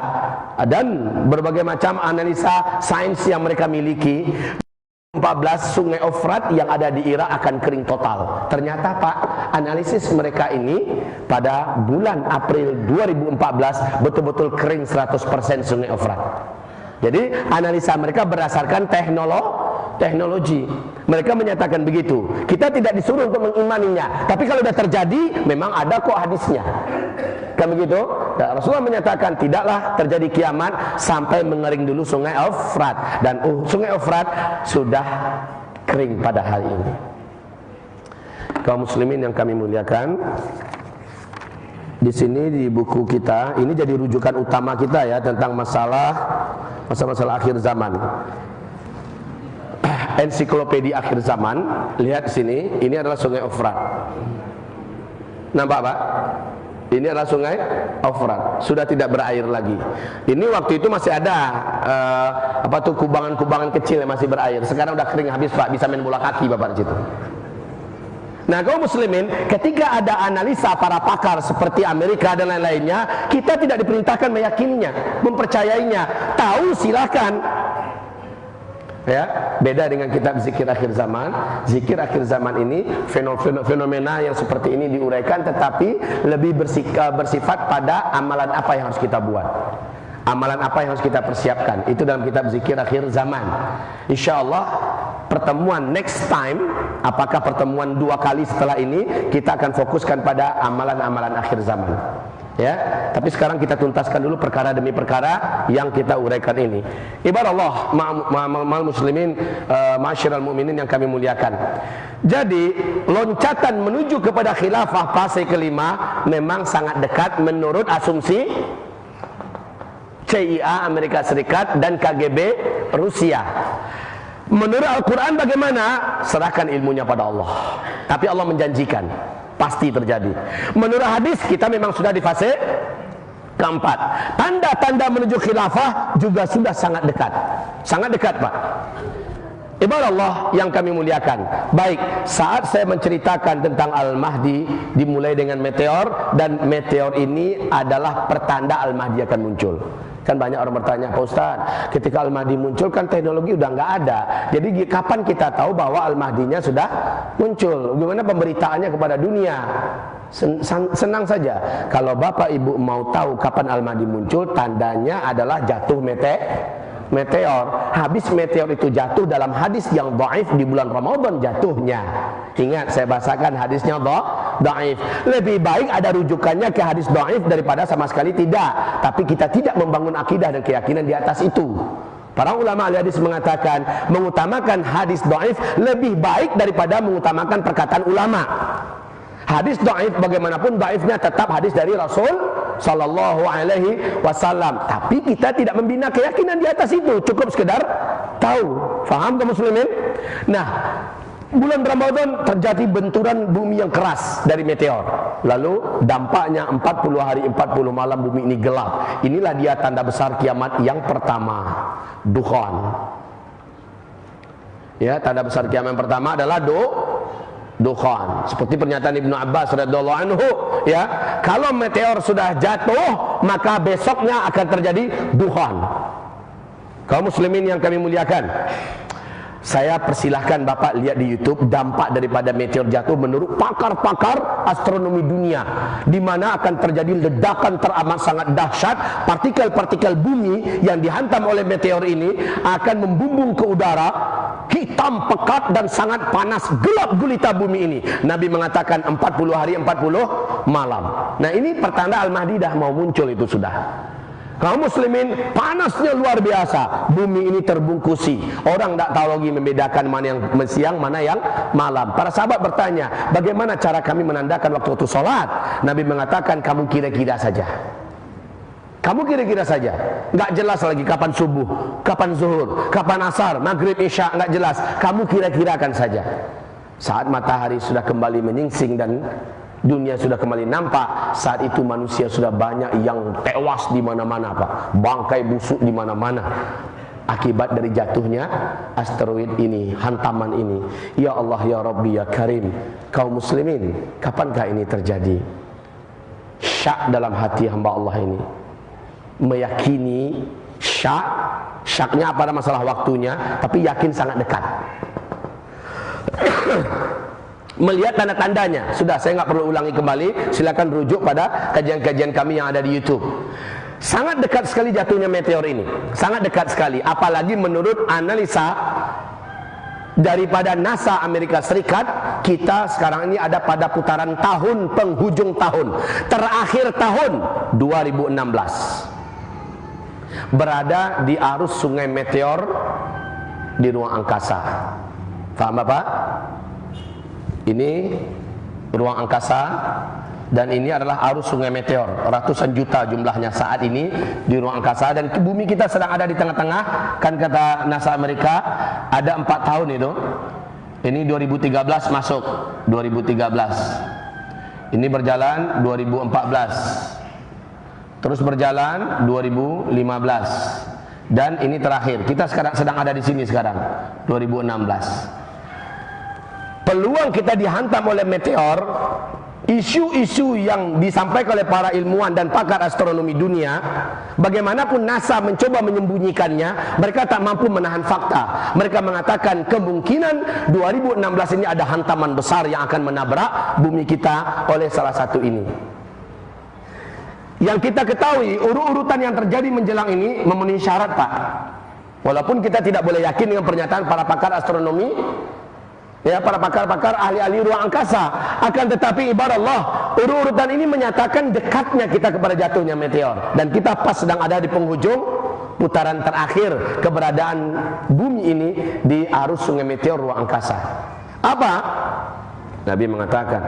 dan berbagai macam analisa sains yang mereka miliki, 14 Sungai Efrat yang ada di Irak akan kering total. Ternyata Pak, analisis mereka ini pada bulan April 2014 betul-betul kering 100% Sungai Efrat. Jadi analisa mereka berdasarkan teknologi. Mereka menyatakan begitu. Kita tidak disuruh untuk mengimaninya, tapi kalau sudah terjadi memang ada kok hadisnya. Kan begitu? Dan Rasulullah menyatakan tidaklah terjadi kiamat sampai mengering dulu Sungai Efrat, dan Sungai Efrat sudah kering pada hari ini. Kaum muslimin yang kami muliakan, di sini di buku kita ini jadi rujukan utama kita ya tentang masalah akhir zaman. Ensiklopedia akhir zaman. Lihat di sini, ini adalah Sungai Efrat. Nampak Pak? Ini adalah Sungai Efrat. Sudah tidak berair lagi. Ini waktu itu masih ada kubangan-kubangan kecil yang masih berair. Sekarang udah kering habis Pak, bisa main bola kaki Bapak di situ. Nah, kaum muslimin, ketika ada analisa para pakar seperti Amerika dan lain-lainnya, kita tidak diperintahkan meyakininya, mempercayainya. Tahu silakan. Ya, beda dengan kitab zikir akhir zaman. Zikir akhir zaman ini fenomena yang seperti ini diuraikan, tetapi lebih bersifat pada amalan apa yang harus kita buat, amalan apa yang harus kita persiapkan. Itu dalam kitab zikir akhir zaman. InsyaAllah pertemuan next time, apakah pertemuan 2 kali setelah ini, kita akan fokuskan pada amalan-amalan akhir zaman. Ya, tapi sekarang kita tuntaskan dulu perkara demi perkara yang kita uraikan ini. Ibarat ma'al muslimin, ma'asyiral mu'minin yang kami muliakan. Jadi, loncatan menuju kepada khilafah fase kelima memang sangat dekat menurut asumsi CIA Amerika Serikat dan KGB Rusia. Menurut Al-Quran bagaimana? Serahkan ilmunya pada Allah. Tapi Allah menjanjikan pasti terjadi. Menurut hadis kita memang sudah di fase keempat. Tanda-tanda menuju khilafah juga sudah sangat dekat. Sangat dekat Pak. Ibarat Allah yang kami muliakan. Baik, saat saya menceritakan tentang Al-Mahdi dimulai dengan meteor, dan meteor ini adalah pertanda Al-Mahdi akan muncul. Kan banyak orang bertanya, Pak Ustaz, ketika Al-Mahdi muncul kan teknologi udah nggak ada. Jadi kapan kita tahu bahwa Al-Mahdinya sudah muncul? Bagaimana pemberitaannya kepada dunia? Senang saja. Kalau Bapak Ibu mau tahu kapan Al-Mahdi muncul, tandanya adalah jatuh meteor. Habis meteor itu jatuh dalam hadis yang dhaif di bulan Ramadan jatuhnya. Ingat, saya bahasakan hadisnya dhaif. Lebih baik ada rujukannya ke hadis dhaif daripada sama sekali tidak. Tapi kita tidak membangun akidah dan keyakinan di atas itu. Para ulama ahli hadis mengatakan mengutamakan hadis dhaif lebih baik daripada mengutamakan perkataan ulama. Hadis dhaif bagaimanapun dhaifnya tetap hadis dari Rasul sallallahu alaihi wasallam. Tapi kita tidak membina keyakinan di atas itu, cukup sekedar tahu. Faham kaum muslimin? Nah, bulan Ramadan terjadi benturan bumi yang keras dari meteor. Lalu dampaknya 40 hari 40 malam bumi ini gelap. Inilah dia tanda besar kiamat yang pertama, dukhan. Ya, tanda besar kiamat yang pertama adalah dukhan. Seperti pernyataan Ibnu Abbas radhiyallahu anhu, ya, kalau meteor sudah jatuh, maka besoknya akan terjadi dukhan. Kaum muslimin yang kami muliakan, saya persilahkan Bapak lihat di YouTube dampak daripada meteor jatuh menurut pakar-pakar astronomi dunia, di mana akan terjadi ledakan teramat sangat dahsyat. Partikel-partikel bumi yang dihantam oleh meteor ini akan membumbung ke udara, hitam pekat dan sangat panas, gelap gulita bumi ini. Nabi mengatakan 40 hari 40 malam. Nah, ini pertanda Al-Mahdi dah mau muncul itu sudah. Kaum muslimin, panasnya luar biasa. Bumi ini terbungkusi. Orang tak tahu lagi membedakan mana yang siang, mana yang malam. Para sahabat bertanya, bagaimana cara kami menandakan waktu sholat? Nabi mengatakan, kamu kira-kira saja. Kamu kira-kira saja. Nggak jelas lagi kapan subuh, kapan zuhur, kapan asar, maghrib, isya, nggak jelas. Kamu kira-kirakan saja. Saat matahari sudah kembali menyingsing dan dunia sudah kembali nampak, saat itu manusia sudah banyak yang tewas di mana-mana Pak. Bangkai busuk di mana-mana. Akibat dari jatuhnya asteroid ini, hantaman ini. Ya Allah, ya Rabbi, ya Karim. Kaum muslimin, kapankah ini terjadi? Syak dalam hati hamba Allah ini. Meyakini syaknya pada masalah waktunya, tapi yakin sangat dekat. melihat tanda-tandanya. Sudah, saya nggak perlu ulangi kembali. Silakan rujuk pada kajian-kajian kami yang ada di YouTube. Sangat dekat sekali jatuhnya meteor ini, sangat dekat sekali. Apalagi menurut analisa daripada NASA Amerika Serikat, kita sekarang ini ada pada putaran tahun penghujung tahun, terakhir tahun 2016, berada di arus sungai meteor di ruang angkasa. Faham Bapak? Ini ruang angkasa, dan ini adalah arus sungai meteor. Ratusan juta jumlahnya saat ini di ruang angkasa, dan bumi kita sedang ada di tengah-tengah. Kan kata NASA Amerika, ada 4 tahun itu. Ini 2013 masuk 2013. Ini berjalan 2014. Terus berjalan 2015. Dan ini terakhir. Kita sekarang sedang ada di sini sekarang 2016. Peluang kita dihantam oleh meteor, isu-isu yang disampaikan oleh para ilmuwan dan pakar astronomi dunia, bagaimanapun NASA mencoba menyembunyikannya, mereka tak mampu menahan fakta. Mereka mengatakan kemungkinan 2016 ini ada hantaman besar yang akan menabrak bumi kita oleh salah satu ini. Yang kita ketahui, urut-urutan yang terjadi menjelang ini memenuhi syarat, Pak. Walaupun kita tidak boleh yakin dengan pernyataan para pakar astronomi, ya, para pakar-pakar ahli-ahli ruang angkasa, akan tetapi ibarat Allah, urut-urutan ini menyatakan dekatnya kita kepada jatuhnya meteor, dan kita pas sedang ada di penghujung putaran terakhir keberadaan bumi ini di arus sungai meteor ruang angkasa. Apa? Nabi mengatakan,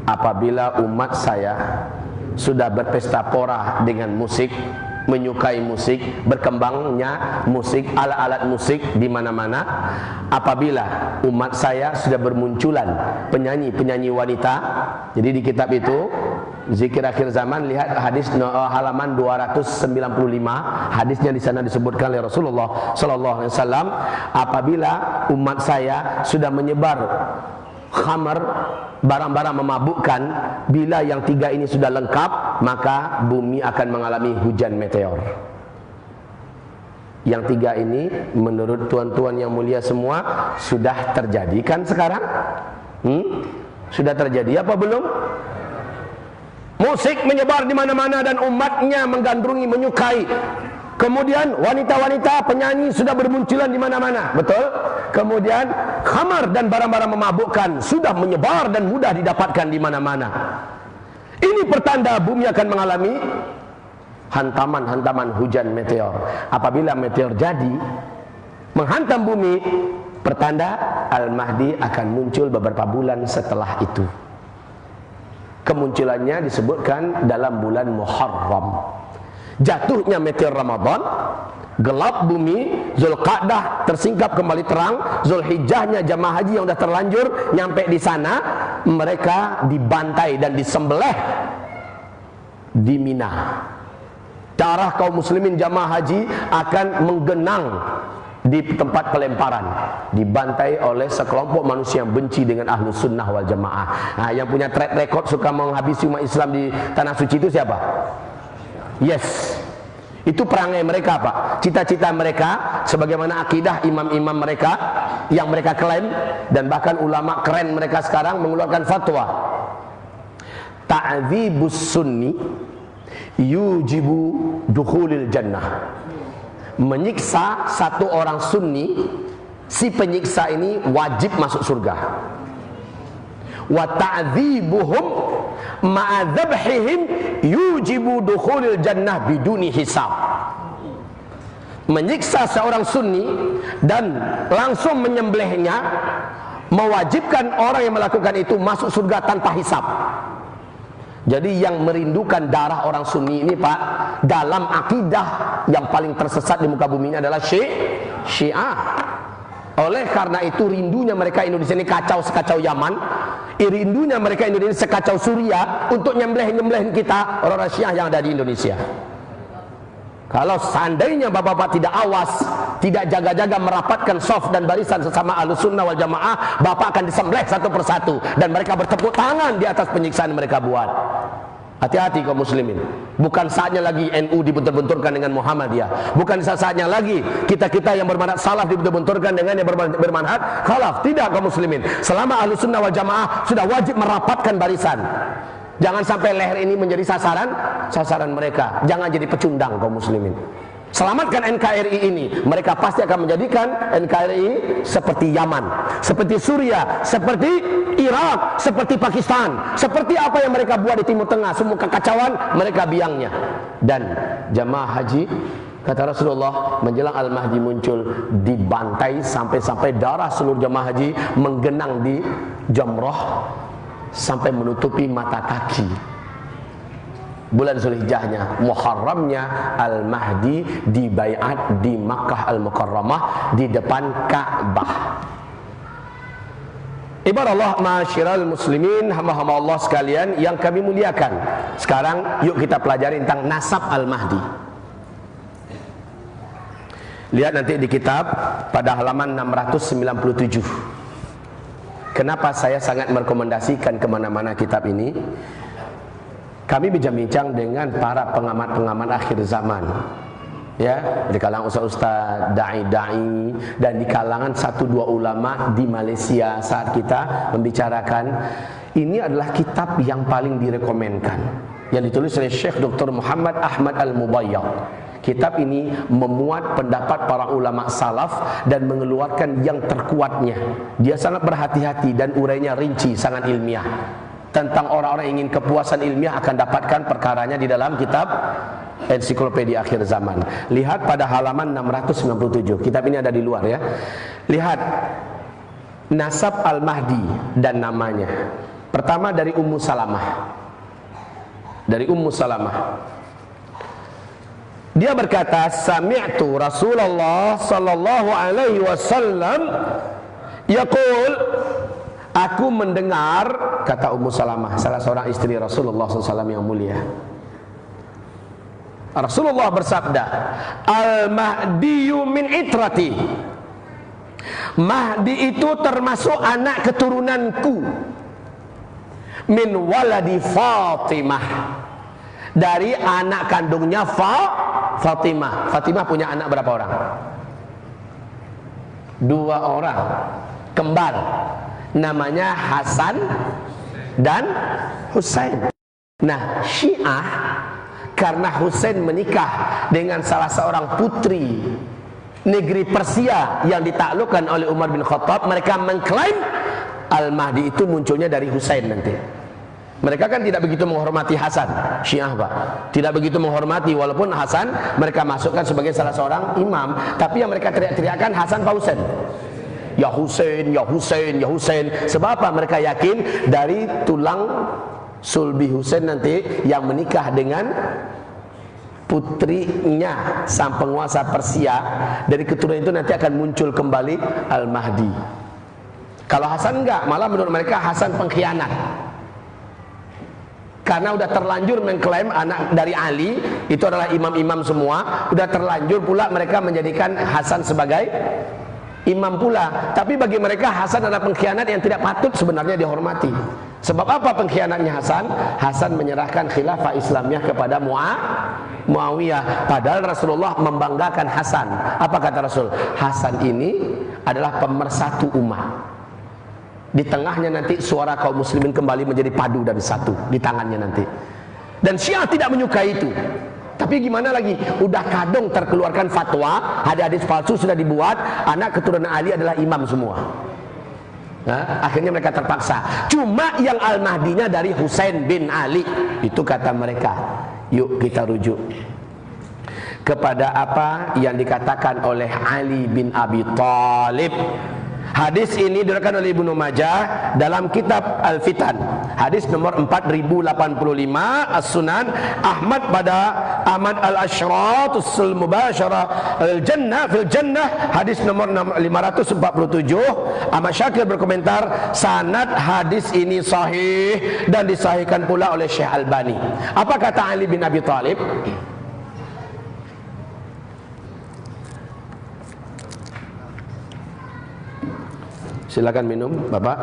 apabila umat saya sudah berpesta pora dengan musik, menyukai musik, berkembangnya musik, alat-alat musik di mana-mana. Apabila umat saya sudah bermunculan penyanyi-penyanyi wanita. Jadi di kitab itu Zikir Akhir Zaman, lihat hadis halaman 295. Hadisnya di sana disebutkan oleh Rasulullah sallallahu alaihi wasallam, apabila umat saya sudah menyebar khamar, barang-barang memabukkan, bila yang 3 ini sudah lengkap, maka bumi akan mengalami hujan meteor. Yang 3 ini menurut tuan-tuan yang mulia semua sudah terjadi kan sekarang? Sudah terjadi apa belum? Musik menyebar di mana-mana dan umatnya menggandrungi, menyukai. Kemudian wanita-wanita penyanyi sudah bermunculan di mana-mana, betul? Kemudian khamar dan barang-barang memabukkan sudah menyebar dan mudah didapatkan di mana-mana. Ini pertanda bumi akan mengalami hantaman-hantaman hujan meteor. Apabila meteor jadi menghantam bumi, pertanda Al-Mahdi akan muncul beberapa bulan setelah itu. Kemunculannya disebutkan dalam bulan Muharram. Jatuhnya meteor Ramadan, gelap bumi, Zulqa'dah tersingkap kembali terang, Zulhijjahnya jamaah haji yang sudah terlanjur nyampe di sana, mereka dibantai dan disembelih di Mina. Darah kaum muslimin jamaah haji akan menggenang di tempat pelemparan, dibantai oleh sekelompok manusia yang benci dengan Ahlus Sunnah wal Jamaah. Nah, yang punya track record suka menghabisi umat Islam di tanah suci itu siapa? Yes, itu perangai mereka, Pak. Cita-cita mereka, sebagaimana akidah imam-imam mereka yang mereka klaim, dan bahkan ulama keren mereka sekarang mengeluarkan fatwa, ta'dzibus sunni yujibu dukhulil jannah. Menyiksa satu orang sunni, si penyiksa ini wajib masuk surga. Wa ta'dzibuhum ma'adzabhihim yujibu dukhulil jannah biduni hisab. Menyiksa seorang sunni dan langsung menyembelihnya mewajibkan orang yang melakukan itu masuk surga tanpa hisab. Jadi yang merindukan darah orang sunni ini, Pak, dalam akidah yang paling tersesat di muka bumi ini adalah Syiah. Oleh karena itu rindunya mereka Indonesia ini kacau sekacau Yaman, rindunya mereka Indonesia sekacau Suriah untuk nyembelih-nyembelihin kita orang-orang Syiah yang ada di Indonesia. Kalau seandainya bapak-bapak tidak awas, tidak jaga-jaga merapatkan saf dan barisan sesama Ahlus Sunnah wal Jamaah, bapak akan disembelih satu persatu dan mereka bertepuk tangan di atas penyiksaan mereka buat. Hati-hati kaum muslimin. Bukan saatnya lagi NU dibentur-benturkan dengan Muhammadiyah. Bukan saatnya lagi kita-kita yang bermanhaj salaf dibentur-benturkan dengan yang bermanhaj khalaf. Tidak kaum muslimin. Selama Ahlus Sunnah wal Jamaah sudah wajib merapatkan barisan. Jangan sampai leher ini menjadi sasaran mereka. Jangan jadi pecundang kaum muslimin. Selamatkan NKRI ini. Mereka pasti akan menjadikan NKRI seperti Yaman, seperti Suriah, seperti Irak, seperti Pakistan, seperti apa yang mereka buat di Timur Tengah. Semua kekacauan mereka biangnya. Dan jamaah haji, kata Rasulullah, menjelang Al-Mahdi muncul, dibantai sampai darah seluruh jamaah haji menggenang di Jamrah sampai menutupi mata kaki. Bulan Zulhijjahnya, Muharramnya, Al-Mahdi dibaiat di Makkah Al-Mukarramah di depan Ka'bah. Ibarat Allah, ma'asyiral muslimin, hamba-hamba Allah sekalian yang kami muliakan. Sekarang yuk kita pelajari tentang nasab Al-Mahdi. Lihat nanti di kitab pada halaman 697. Kenapa saya sangat merekomendasikan kemana-mana kitab ini? Kami bincang-bincang dengan para pengamat-pengamat akhir zaman, ya, di kalangan ustaz-ustaz, dai-dai, dan di kalangan 1-2 ulama di Malaysia saat kita membicarakan. Ini adalah kitab yang paling direkomendkan, yang ditulis oleh Syekh Dr. Muhammad Ahmad Al-Mubayyad. Kitab ini memuat pendapat para ulama salaf dan mengeluarkan yang terkuatnya. Dia sangat berhati-hati dan urainya rinci, sangat ilmiah. Tentang orang-orang yang ingin kepuasan ilmiah akan dapatkan perkaranya di dalam kitab Ensiklopedia Akhir Zaman. Lihat pada halaman 697. Kitab ini ada di luar, ya. Lihat nasab Al-Mahdi dan namanya. Pertama dari Ummu Salamah. Dari Ummu Salamah. Dia berkata, sami'tu Rasulullah sallallahu alaihi wasallam yaqul, aku mendengar, kata Ummu Salamah, salah seorang istri Rasulullah SAW yang mulia. Rasulullah bersabda, Al-Mahdiyu min itrati. Mahdi itu termasuk anak keturunanku. Min waladi Fatimah. Dari anak kandungnya Fatimah. Fatimah punya anak berapa orang? 2 orang. Kembar. Namanya Hasan dan Husain. Nah, Syiah karena Husain menikah dengan salah seorang putri negeri Persia yang ditaklukkan oleh Umar bin Khattab, mereka mengklaim Al-Mahdi itu munculnya dari Husain nanti. Mereka kan tidak begitu menghormati Hasan, Syiah Pak. Tidak begitu menghormati, walaupun Hasan mereka masukkan sebagai salah seorang imam, tapi yang mereka teriak-teriakan Hasan Pak Husain. Ya Husain, ya Husain, ya Husain. Sebab apa? Mereka yakin dari tulang sulbi Husain nanti yang menikah dengan putrinya sang penguasa Persia, dari keturunan itu nanti akan muncul kembali Al-Mahdi. Kalau Hasan enggak, malah menurut mereka Hasan pengkhianat. Karena udah terlanjur mengklaim anak dari Ali itu adalah imam-imam semua, udah terlanjur pula mereka menjadikan Hasan sebagai imam pula. Tapi bagi mereka Hasan adalah pengkhianat yang tidak patut sebenarnya dihormati. Sebab apa pengkhianatnya Hasan? Hasan menyerahkan khilafah Islamiyah kepada Muawiyah. Padahal Rasulullah membanggakan Hasan. Apa kata Rasul? Hasan ini adalah pemersatu umat. Di tengahnya nanti suara kaum muslimin kembali menjadi padu dan satu di tangannya nanti. Dan Syiah tidak menyukai itu. Tapi gimana lagi? Udah kadung terkeluarkan fatwa, hadis-hadis palsu sudah dibuat, anak keturunan Ali adalah imam semua. Nah, akhirnya mereka terpaksa. Cuma yang Al-Mahdinya dari Husain bin Ali. Itu kata mereka. Yuk kita rujuk kepada apa yang dikatakan oleh Ali bin Abi Thalib. Hadis ini diriwayatkan oleh Ibnu Majah dalam kitab Al-Fitan. Hadis nomor 4085, As-Sunan, Ahmad pada Ahmad Al-Ashratus Mubasyarah Al-Jannah fil Jannah, hadis nomor 547. Ahmad Syakir berkomentar, sanad hadis ini sahih dan disahihkan pula oleh Syekh Albani. Apa kata Ali bin Abi Thalib? Silakan minum, Bapak.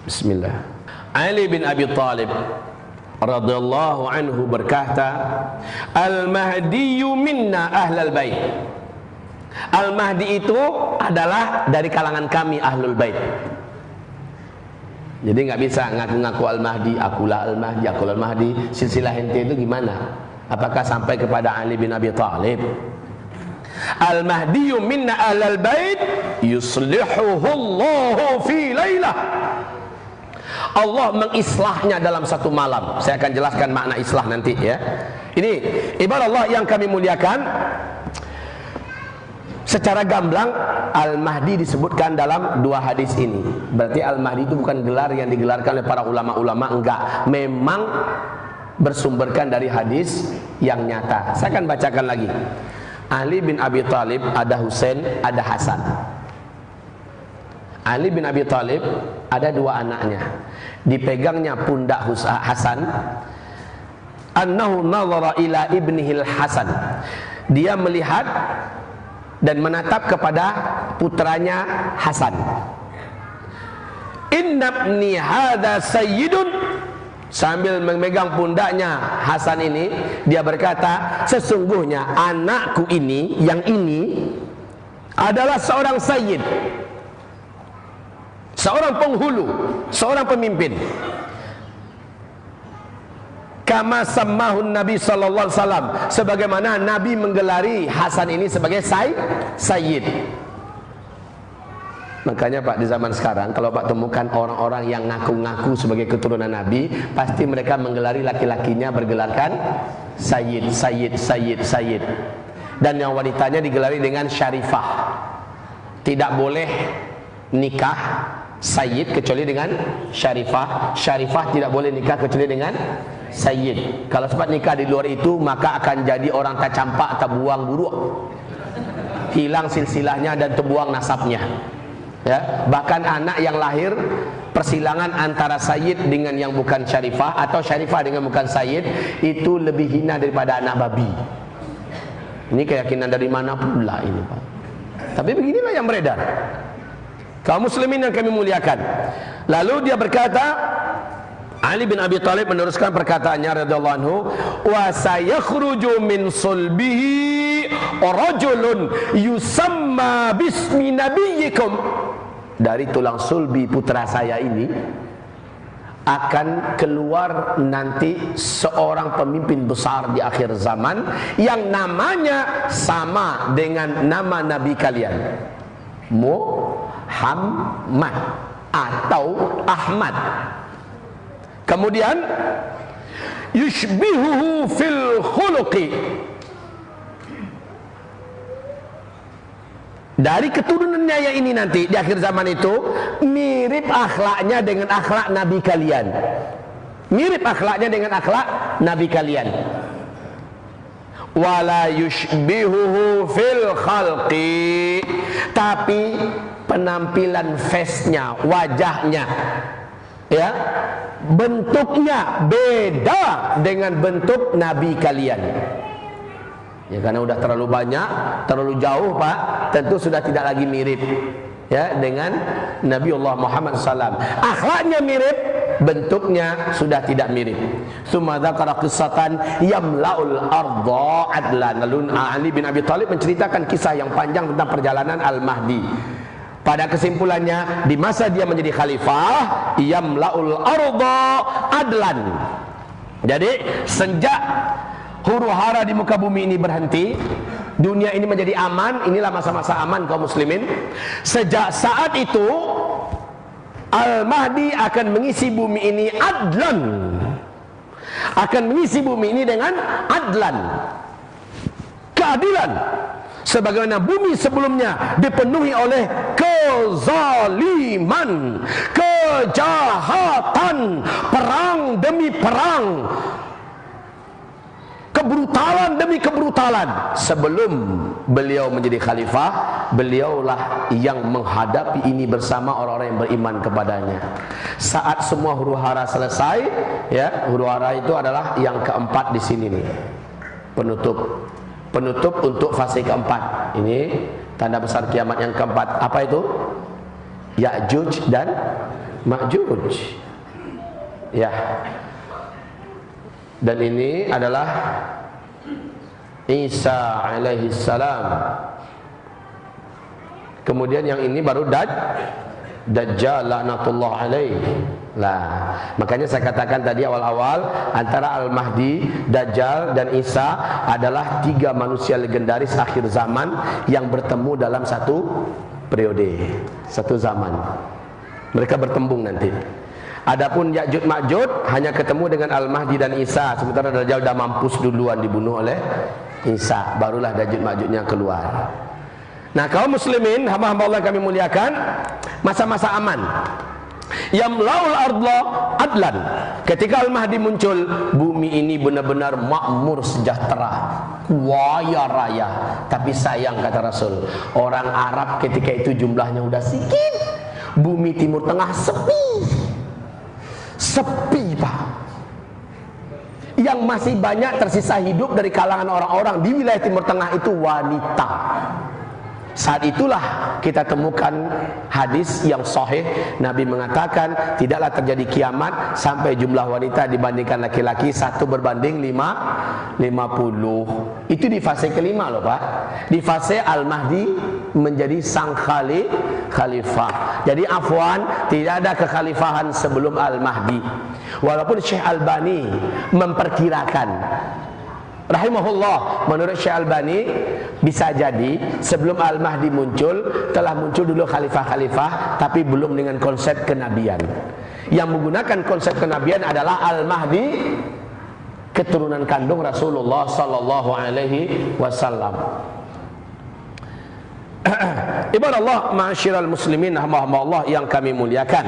Bismillah. Ali bin Abi Thalib radhiyallahu anhu berkata, Al-Mahdiyu minna ahlal bait. Al-Mahdi itu adalah dari kalangan kami ahlul bait. Jadi nggak bisa ngaku-ngaku Al-Mahdi, akulah Al-Mahdi, akulah Al-Mahdi. Silsilah ente itu gimana? Apakah sampai kepada Ali bin Abi Thalib? Al-Mahdiyu minna ahlal bait yuslihuhu Allahu fi lailah. Allah mengislahnya dalam satu malam. Saya akan jelaskan makna islah nanti ya. Ini ibarat Allah yang kami muliakan. Secara gamblang Al-Mahdi disebutkan dalam dua hadis ini. Berarti Al-Mahdi itu bukan gelar yang digelarkan oleh para ulama-ulama, enggak. Memang bersumberkan dari hadis yang nyata. Saya akan bacakan lagi. Ali bin Abi Thalib, ada Husain, ada Hasan. Ali bin Abi Thalib ada dua anaknya. Dipegangnya pundak Hasan. Annahu nazara ila ibnihil Hasan. Dia melihat dan menatap kepada putranya Hasan. Inna ibni hadza sayyidun. Sambil memegang pundaknya Hasan ini, dia berkata, sesungguhnya anakku ini, yang ini adalah seorang sayyid, seorang penghulu, seorang pemimpin. Kama sammahun Nabi sallallahu alaihi wasallam, sebagaimana Nabi menggelari Hasan ini sebagai sayyid. Makanya Pak, di zaman sekarang kalau Pak temukan orang-orang yang ngaku-ngaku sebagai keturunan Nabi, pasti mereka menggelari laki-lakinya bergelarkan sayyid, sayyid, sayyid, sayyid. Dan yang wanitanya digelari dengan syarifah. Tidak boleh nikah sayyid kecuali dengan syarifah. Syarifah tidak boleh nikah kecuali dengan sayyid. Kalau sempat nikah di luar itu, maka akan jadi orang tercampak, terbuang buruk, hilang silsilahnya dan terbuang nasabnya. Ya, bahkan anak yang lahir persilangan antara sayyid dengan yang bukan syarifah, atau syarifah dengan bukan sayyid, itu lebih hina daripada anak babi. Ini keyakinan dari mana pula ini, Pak? Tapi beginilah yang beredar. Kaum muslimin yang kami muliakan. Lalu dia berkata, Ali bin Abi Thalib meneruskan perkataannya radhiyallahu anhu, wa sayakhruju min sulbihi rajulun yusamma bismi nabiyyikum. Dari tulang sulbi putra saya ini akan keluar nanti seorang pemimpin besar di akhir zaman yang namanya sama dengan nama nabi kalian, Muhammad atau Ahmad. Kemudian yushbihuhu fil khuluqi. Dari keturunannya yang ini nanti di akhir zaman itu mirip akhlaknya dengan akhlak nabi kalian. Mirip akhlaknya dengan akhlak nabi kalian. Wala yushbihuhu fil khalqi. Tapi penampilan face-nya, wajahnya, ya, bentuknya beda dengan bentuk nabi kalian. Ya, karena udah terlalu banyak, terlalu jauh, Pak, tentu sudah tidak lagi mirip ya dengan Nabiullah Muhammad SAW. Akhlaknya mirip, bentuknya sudah tidak mirip. Tsumma dzakara qissatan yamla'ul ardha adlan. Lalu Ali bin Abi Thalib menceritakan kisah yang panjang tentang perjalanan Al-Mahdi. Pada kesimpulannya, di masa dia menjadi khalifah, yamla'ul ardha adlan. Jadi sejak huru-hara di muka bumi ini berhenti, dunia ini menjadi aman. Inilah masa-masa aman kaum muslimin. Sejak saat itu Al-Mahdi akan mengisi bumi ini adlan, akan mengisi bumi ini dengan adlan, keadilan. Sebagaimana bumi sebelumnya dipenuhi oleh kezaliman, kejahatan, perang demi perang, kebrutalan demi kebrutalan. Sebelum beliau menjadi khalifah, beliaulah yang menghadapi ini bersama orang-orang yang beriman kepadanya. Saat semua huru-hara selesai, ya, huru-hara itu adalah yang keempat di sini nih, penutup untuk fase keempat. Ini tanda besar kiamat yang keempat. Apa itu? Ya'juj dan Ma'juj. Ya. Dan ini adalah Isa alaihi salam. Kemudian yang ini baru Dajjal laknatullah alaihi. Lah, makanya saya katakan tadi awal-awal antara Al-Mahdi, Dajjal dan Isa adalah 3 manusia legendaris akhir zaman yang bertemu dalam satu periode, satu zaman. Mereka bertembung nanti. Adapun Ya'juj Ma'juj hanya ketemu dengan Al-Mahdi dan Isa, sementara Dajjal dah mampus duluan dibunuh oleh Isa, barulah Ya'juj Ma'jujnya keluar. Nah, kaum muslimin, hamba-hamba Allah kami muliakan, masa-masa aman. Yamlaul ardha adlan. Ketika Al-Mahdi muncul, bumi ini benar-benar makmur, sejahtera, kaya raya. Tapi sayang, kata Rasul, orang Arab ketika itu jumlahnya udah sedikit. Bumi Timur Tengah sepi. Sepi, Pak. Yang masih banyak tersisa hidup dari kalangan orang-orang di wilayah Timur Tengah itu wanita. Saat itulah kita temukan hadis yang sahih. Nabi mengatakan tidaklah terjadi kiamat sampai jumlah wanita dibandingkan laki-laki 1 berbanding 50. Itu di fase kelima loh Pak. Di fase Al-Mahdi menjadi sang khalifah. Jadi afwan, tidak ada kekhalifahan sebelum Al-Mahdi. Walaupun Syekh Albani memperkirakan, rahimahullah, menurut Syekh Albani bisa jadi sebelum Al-Mahdi muncul, telah muncul dulu khalifah-khalifah, tapi belum dengan konsep kenabian. Yang menggunakan konsep kenabian adalah Al-Mahdi, keturunan kandung Rasulullah sallallahu alaihi wasallam. Ibadah Allah, ma'asyiral muslimin, hamba-hamba Allah yang kami muliakan.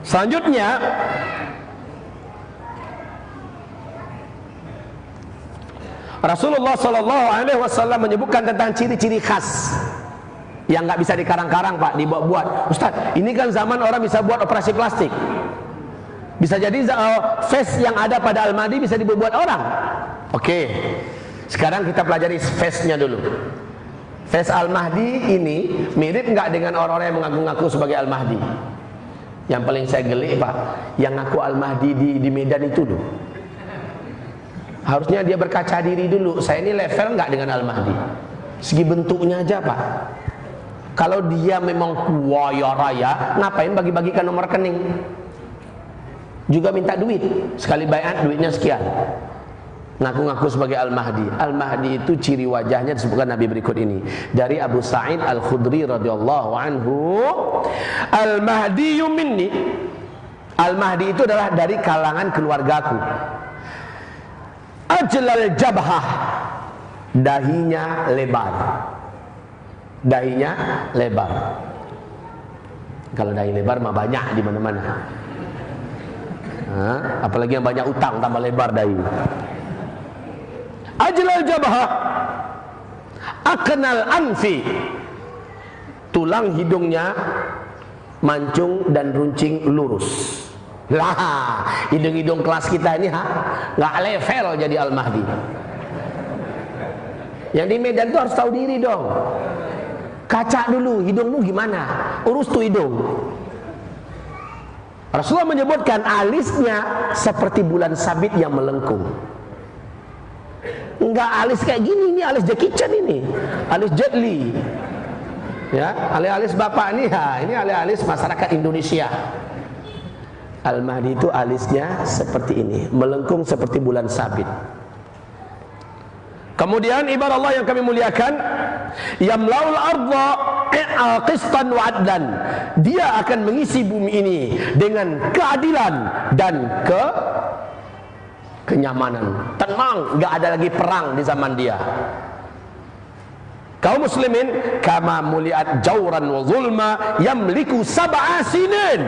Selanjutnya, Rasulullah sallallahu alaihi wasallam menyebutkan tentang ciri-ciri khas yang nggak bisa dikarang-karang Pak, dibuat-buat. Ustaz, ini kan zaman orang bisa buat operasi plastik. Bisa jadi face yang ada pada Al-Mahdi bisa dibuat orang. Oke. Sekarang kita pelajari face-nya dulu. Face Al-Mahdi ini mirip nggak dengan orang-orang yang mengaku-ngaku sebagai Al-Mahdi? Yang paling saya gelik Pak, yang ngaku Al-Mahdi di Medan itu loh. Harusnya dia berkaca diri dulu. Saya ini level nggak dengan Al-Mahdi? Segi bentuknya aja Pak. Kalau dia memang kaya raya, ngapain bagi-bagikan nomor rekening? Juga minta duit. Sekali bayar duitnya sekian. Ngaku-ngaku sebagai Al-Mahdi. Al-Mahdi itu ciri wajahnya disebutkan Nabi berikut ini. Dari Abu Sa'id Al-Khudri radhiyallahu anhu, Al-Mahdi minni. Al-Mahdi itu adalah dari kalangan keluargaku. Ajlal jabhah, dahinya lebar. Dahinya lebar. Kalau dahi lebar mah banyak di mana-mana. Apalagi yang banyak utang tambah lebar dahi. Ajlal jabhah, aknal anfi, tulang hidungnya mancung dan runcing lurus. Lah, hidung-hidung kelas kita ini nggak level jadi Al-Mahdi. Yang di Medan tuh harus tahu diri dong. Kaca dulu, hidungmu gimana? Urus tuh hidung. Rasulullah menyebutkan alisnya seperti bulan sabit yang melengkung. Enggak alis kayak gini, ini alis Jackie Chan ini, alis Jet Li. Ya, alis-alis bapak ini, ini alis-alis masyarakat Indonesia. Al-Mahdi itu alisnya seperti ini, melengkung seperti bulan sabit. Kemudian ibarat Allah yang kami muliakan, yamlaul ardha qistan wa adlan. Dia akan mengisi bumi ini dengan keadilan dan kenyamanan. Tenang, enggak ada lagi perang di zaman dia. Kaum muslimin, kama muliat jauran wa zulma yamliku sab'a sinin.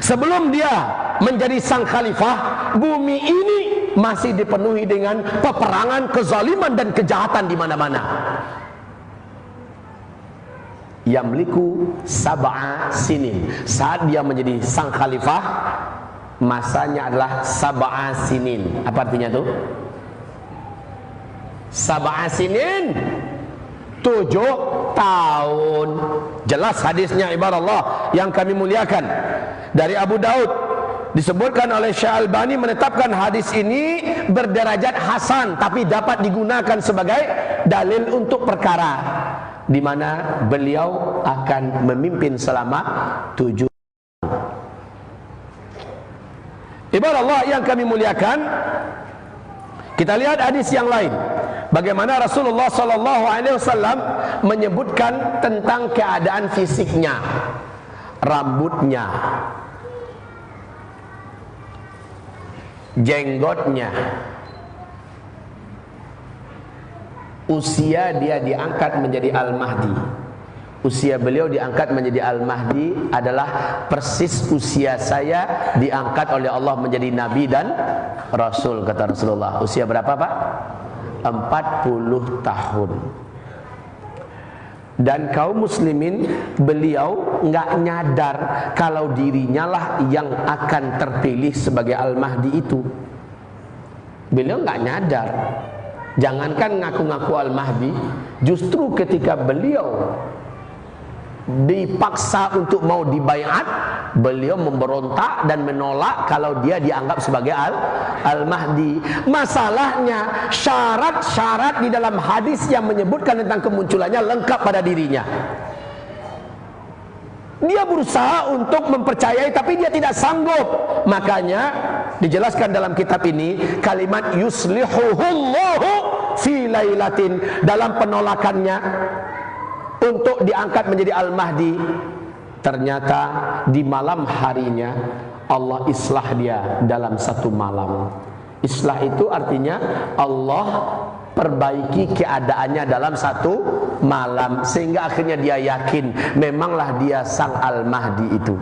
Sebelum dia menjadi sang khalifah, bumi ini masih dipenuhi dengan peperangan, kezaliman dan kejahatan di mana-mana. Yamliku sab'a sinin. Saat dia menjadi sang khalifah, masanya adalah sab'a sinin. Apa artinya tuh? Sab'a sinin, 7 tahun. Jelas hadisnya ibarat Allah yang kami muliakan dari Abu Daud Disebutkan oleh Syekh Albani menetapkan hadis ini berderajat hasan, tapi dapat digunakan sebagai dalil untuk perkara di mana beliau akan memimpin selama 7 tahun. Ibarat Allah yang kami muliakan, kita lihat hadis yang lain. Bagaimana Rasulullah SAW menyebutkan tentang keadaan fisiknya, rambutnya, jenggotnya, usia dia diangkat menjadi Al-Mahdi. Usia beliau diangkat menjadi Al-Mahdi adalah persis usia saya diangkat oleh Allah menjadi Nabi dan Rasul, kata Rasulullah. Usia berapa, Pak? 40 tahun. Dan kaum muslimin, beliau nggak nyadar kalau dirinya lah yang akan terpilih sebagai Al-Mahdi itu. Beliau nggak nyadar. Jangankan ngaku-ngaku Al-Mahdi, justru ketika beliau dipaksa untuk mau dibaiat, beliau memberontak dan menolak kalau dia dianggap sebagai Al-Mahdi. Masalahnya syarat-syarat di dalam hadis yang menyebutkan tentang kemunculannya lengkap pada dirinya. Dia berusaha untuk mempercayai tapi dia tidak sanggup. Makanya dijelaskan dalam kitab ini kalimat yuslihuhullahu fi lailatin, dalam penolakannya untuk diangkat menjadi Al-Mahdi, ternyata di malam harinya Allah islah dia dalam satu malam. Islah itu artinya Allah perbaiki keadaannya dalam satu malam, sehingga akhirnya dia yakin memanglah dia sang Al-Mahdi itu.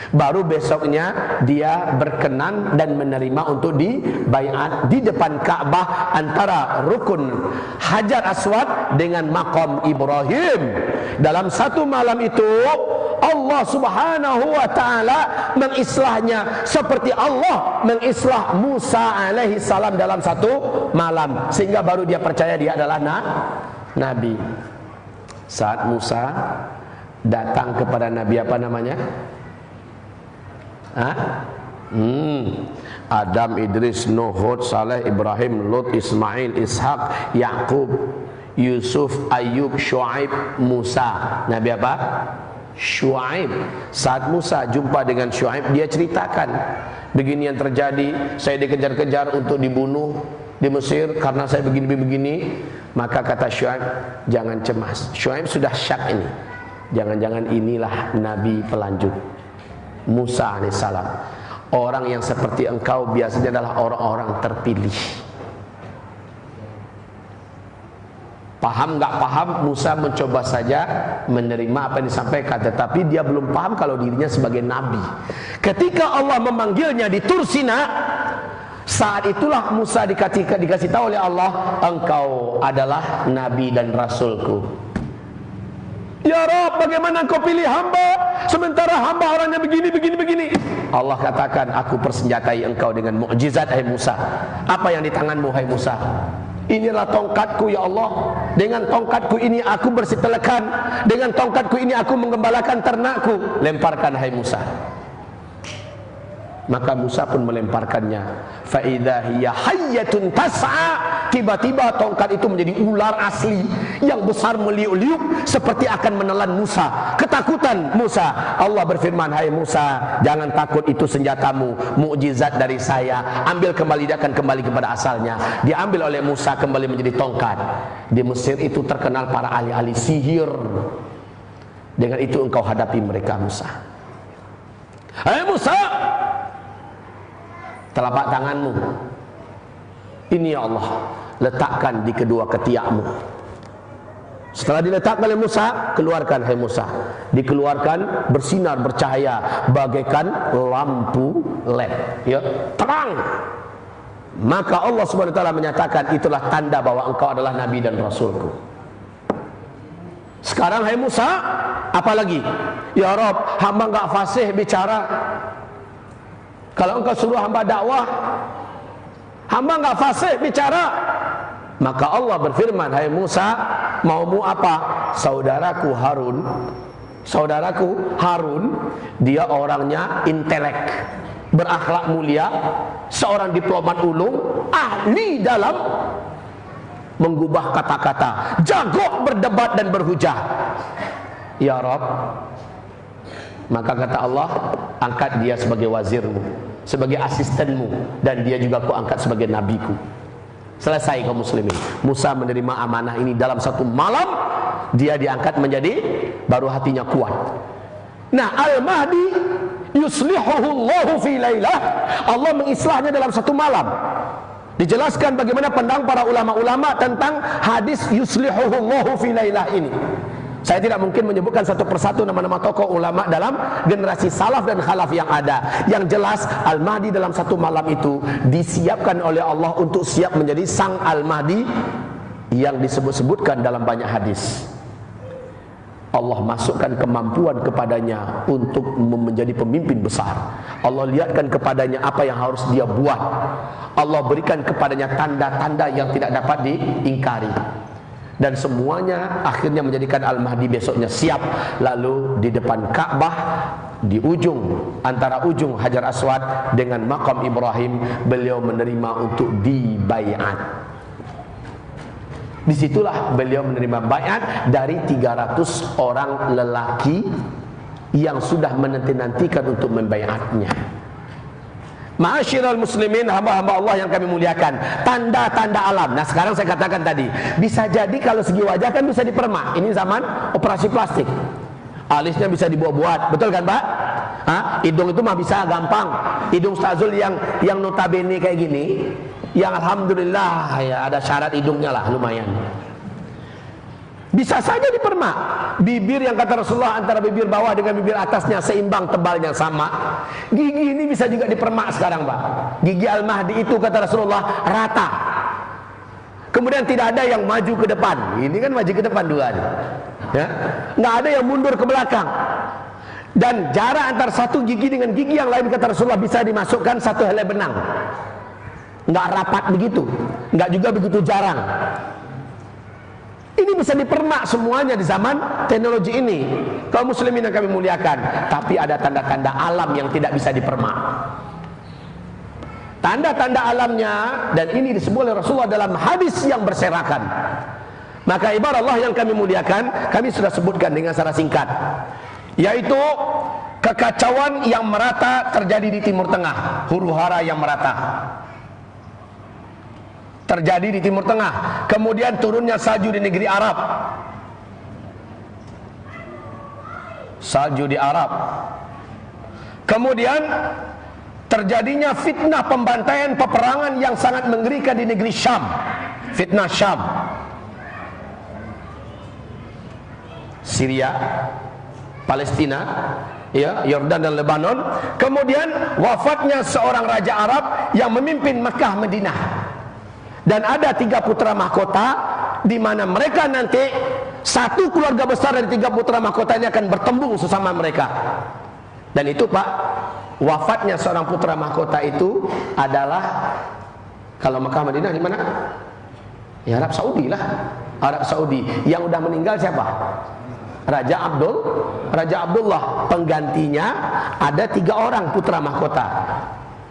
Baru besoknya dia berkenan dan menerima untuk dibaiat di depan Ka'bah antara rukun Hajar Aswad dengan maqam Ibrahim. Dalam satu malam itu Allah Subhanahu wa taala mengislahnya seperti Allah mengislah Musa alaihi salam dalam satu malam, sehingga baru dia percaya dia adalah nabi. Saat Musa datang kepada Nabi apa namanya? Adam, Idris, Nuh, Hud, Saleh, Ibrahim, Lut, Ismail, Ishak, Yakub, Yusuf, Ayub, Shu'aib, Musa. Nabi apa? Shu'aib. Saat Musa jumpa dengan Shu'aib, dia ceritakan, begini yang terjadi, saya dikejar-kejar untuk dibunuh di Mesir karena saya begini-begini. Maka kata Shu'aib, jangan cemas. Shu'aib sudah syak ini, jangan-jangan inilah Nabi pelanjut Musa alaihissalam. Orang yang seperti engkau biasanya adalah orang-orang terpilih. Paham nggak paham, Musa mencoba saja menerima apa yang disampaikan, tetapi dia belum paham kalau dirinya sebagai nabi. Ketika Allah memanggilnya di Tur Sina, saat itulah Musa dikasih tahu oleh Allah, engkau adalah nabi dan rasulku. Ya Rabb, bagaimana kau pilih hamba sementara hamba orangnya begini. Allah katakan, aku persenjatai engkau dengan mukjizat, hai Musa. Apa yang di tanganmu, hai Musa? Inilah tongkatku, ya Allah. Dengan tongkatku ini aku bersih telekan. Dengan tongkatku ini aku menggembalakan ternakku. Lemparkan, hai Musa. Maka Musa pun melemparkannya. Fa idza hiya hayyatun tas'a. Tiba-tiba tongkat itu menjadi ular asli yang besar meliuk-liuk seperti akan menelan Musa. Ketakutan Musa. Allah berfirman, hai Musa, jangan takut, itu senjatamu, mukjizat dari saya. Ambil kembali, dia akan kembali kepada asalnya. Diambil oleh Musa kembali menjadi tongkat. Di Mesir itu terkenal para ahli-ahli sihir. Dengan itu engkau hadapi mereka, Musa. Hai Musa, telapak tanganmu ini, ya Allah, letakkan di kedua ketiakmu. Setelah diletakkan oleh Musa, keluarkan, hai Musa. Dikeluarkan, bersinar, bercahaya bagaikan lampu LED, ya, terang. Maka Allah Subhanahu wa taala menyatakan, itulah tanda bahwa engkau adalah nabi dan rasulku. Sekarang, hai Musa, apa lagi? Ya Rabb, hamba enggak fasih bicara. Kalau engkau suruh hamba dakwah, hamba enggak fasih bicara. Maka Allah berfirman, hai Musa, maumu apa? Saudaraku Harun, dia orangnya intelek, berakhlak mulia, seorang diplomat ulung, ahli dalam mengubah kata-kata, jago berdebat dan berhujah. Ya Rabb, maka kata Allah, angkat dia sebagai wazirmu, sebagai asistenmu, dan dia juga ku angkat sebagai nabiku. Selesai kaum muslimin. Musa menerima amanah ini dalam satu malam, dia diangkat menjadi, baru hatinya kuat. Nah, Al-Mahdi yuslihuhu Allahu fi lailah, Allah mengislahnya dalam satu malam. Dijelaskan bagaimana pandang para ulama-ulama tentang hadis yuslihuhu Allahu fi lailah ini. Saya tidak mungkin menyebutkan satu persatu nama-nama tokoh ulama dalam generasi salaf dan khalaf yang ada. Yang jelas Al-Mahdi dalam satu malam itu disiapkan oleh Allah untuk siap menjadi sang Al-Mahdi yang disebut-sebutkan dalam banyak hadis. Allah masukkan kemampuan kepadanya untuk menjadi pemimpin besar. Allah lihatkan kepadanya apa yang harus dia buat. Allah berikan kepadanya tanda-tanda yang tidak dapat diingkari. Dan semuanya akhirnya menjadikan Al-Mahdi besoknya siap. Lalu di depan Ka'bah, di ujung, antara ujung Hajar Aswad dengan makam Ibrahim, beliau menerima untuk dibaiat. Disitulah beliau menerima baiat dari 300 orang lelaki yang sudah menanti-nantikan untuk membaiatnya. Ma'asyiral muslimin, hamba-hamba Allah yang kami muliakan, tanda-tanda alam. Nah, sekarang saya katakan tadi, bisa jadi kalau segi wajah kan bisa dipermak. Ini zaman operasi plastik. Alisnya bisa dibuat-buat, betul kan, Pak? Hidung itu mah bisa gampang. Hidung Ustazul yang notabene kayak gini, yang alhamdulillah ya ada syarat hidungnya lah, lumayan. Bisa saja dipermak. Bibir yang kata Rasulullah antara bibir bawah dengan bibir atasnya seimbang, tebalnya sama. Gigi ini bisa juga dipermak sekarang, Pak. Gigi Al-Mahdi itu kata Rasulullah rata. Kemudian tidak ada yang maju ke depan. Ini kan maju ke depan dua nih. Ya. Nggak ada yang mundur ke belakang. Dan jarak antara satu gigi dengan gigi yang lain kata Rasulullah bisa dimasukkan satu helai benang. Nggak rapat begitu. Nggak juga begitu jarang. Ini bisa dipermak semuanya di zaman teknologi ini. Kaum muslimin yang kami muliakan. Tapi ada tanda-tanda alam yang tidak bisa dipermak. Tanda-tanda alamnya, dan ini disebut oleh Rasulullah dalam hadis yang berserakan. Maka ibarat Allah yang kami muliakan, kami sudah sebutkan dengan secara singkat, yaitu kekacauan yang merata terjadi di Timur Tengah, huru-hara yang merata terjadi di Timur Tengah. Kemudian turunnya salju di negeri Arab, salju di Arab. Kemudian terjadinya fitnah pembantaian, peperangan yang sangat mengerikan di negeri Syam, fitnah Syam, Syria, Palestina, ya, Yordan dan Lebanon. Kemudian wafatnya seorang raja Arab yang memimpin Mekah, Madinah. Dan ada 3 putra mahkota di mana mereka nanti satu keluarga besar dari 3 putra mahkota ini akan bertembung sesama mereka. Dan itu, Pak, wafatnya seorang putra mahkota itu adalah, kalau Mekah Madinah di mana? Ya Arab Saudi lah. Arab Saudi. Yang udah meninggal siapa? Raja Abdullah. Penggantinya ada 3 orang putra mahkota.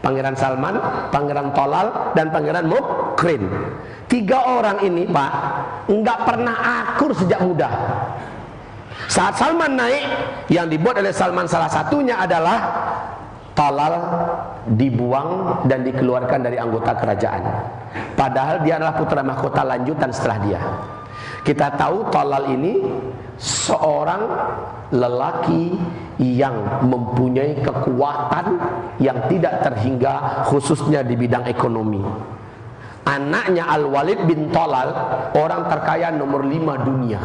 Pangeran Salman, Pangeran Tolal, dan Pangeran Mukrin. 3 orang ini, Pak, nggak pernah akur sejak muda. Saat Salman naik, yang dibuat oleh Salman salah satunya adalah Tolal dibuang dan dikeluarkan dari anggota kerajaan. Padahal dia adalah putra mahkota lanjutan setelah dia. Kita tahu Tolal ini seorang lelaki yang mempunyai kekuatan yang tidak terhingga, khususnya di bidang ekonomi. Anaknya Al-Walid bin Tolal, orang terkaya nomor 5 dunia,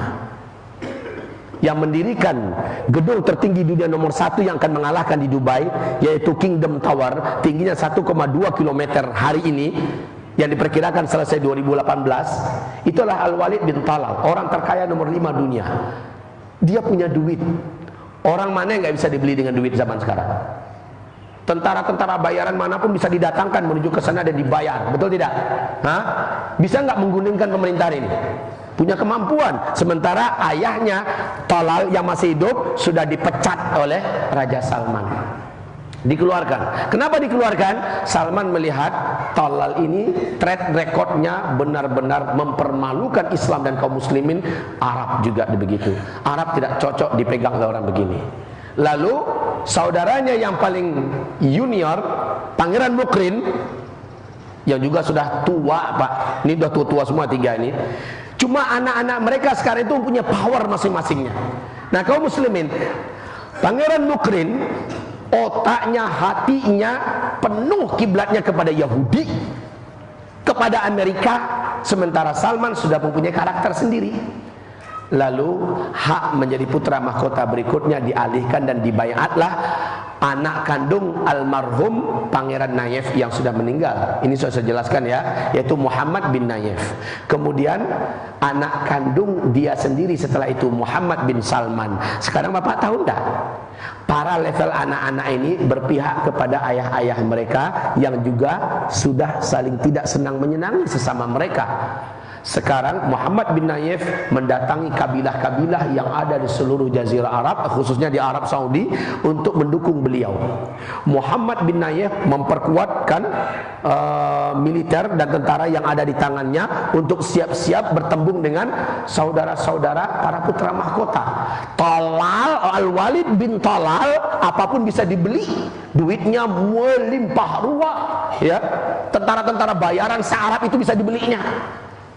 yang mendirikan gedung tertinggi dunia nomor 1 yang akan mengalahkan di Dubai, yaitu Kingdom Tower, tingginya 1,2 km hari ini, yang diperkirakan selesai 2018. Itulah Al-Walid bin Tolal, orang terkaya nomor 5 dunia. Dia punya duit. Orang mana yang nggak bisa dibeli dengan duit zaman sekarang? Tentara-tentara bayaran manapun bisa didatangkan menuju ke sana dan dibayar, betul tidak? Bisa nggak menggulingkan pemerintahan ini? Punya kemampuan. Sementara ayahnya Tolal yang masih hidup sudah dipecat oleh Raja Salman. Dikeluarkan. Kenapa dikeluarkan? Salman melihat Talal ini track recordnya benar-benar mempermalukan Islam dan kaum muslimin. Arab juga begitu. Arab tidak cocok dipegang oleh orang begini. Lalu saudaranya yang paling junior, Pangeran Mukrin, yang juga sudah tua Pak, ini sudah tua-tua semua tiga ini. Cuma anak-anak mereka sekarang itu punya power masing-masingnya. Nah kaum muslimin, Pangeran Mukrin otaknya, hatinya penuh kiblatnya kepada Yahudi, kepada Amerika, sementara Salman sudah mempunyai karakter sendiri. Lalu hak menjadi putra mahkota berikutnya dialihkan dan dibayatlah anak kandung almarhum Pangeran Nayef yang sudah meninggal. Ini sudah saya jelaskan ya, yaitu Muhammad bin Nayef. Kemudian anak kandung dia sendiri setelah itu Muhammad bin Salman. Sekarang Bapak tahu enggak? Para level anak-anak ini berpihak kepada ayah-ayah mereka yang juga sudah saling tidak senang menyenangi sesama mereka. Sekarang Muhammad bin Nayef mendatangi kabilah-kabilah yang ada di seluruh Jazirah Arab, khususnya di Arab Saudi, untuk mendukung beliau. Muhammad bin Nayef memperkuatkan militer dan tentara yang ada di tangannya untuk siap-siap bertembung dengan saudara-saudara para putra mahkota. Talal, Al-Walid bin Talal, apapun bisa dibeli, duitnya melimpah ruah, ya. Tentara-tentara bayaran se-Arab itu bisa dibelinya.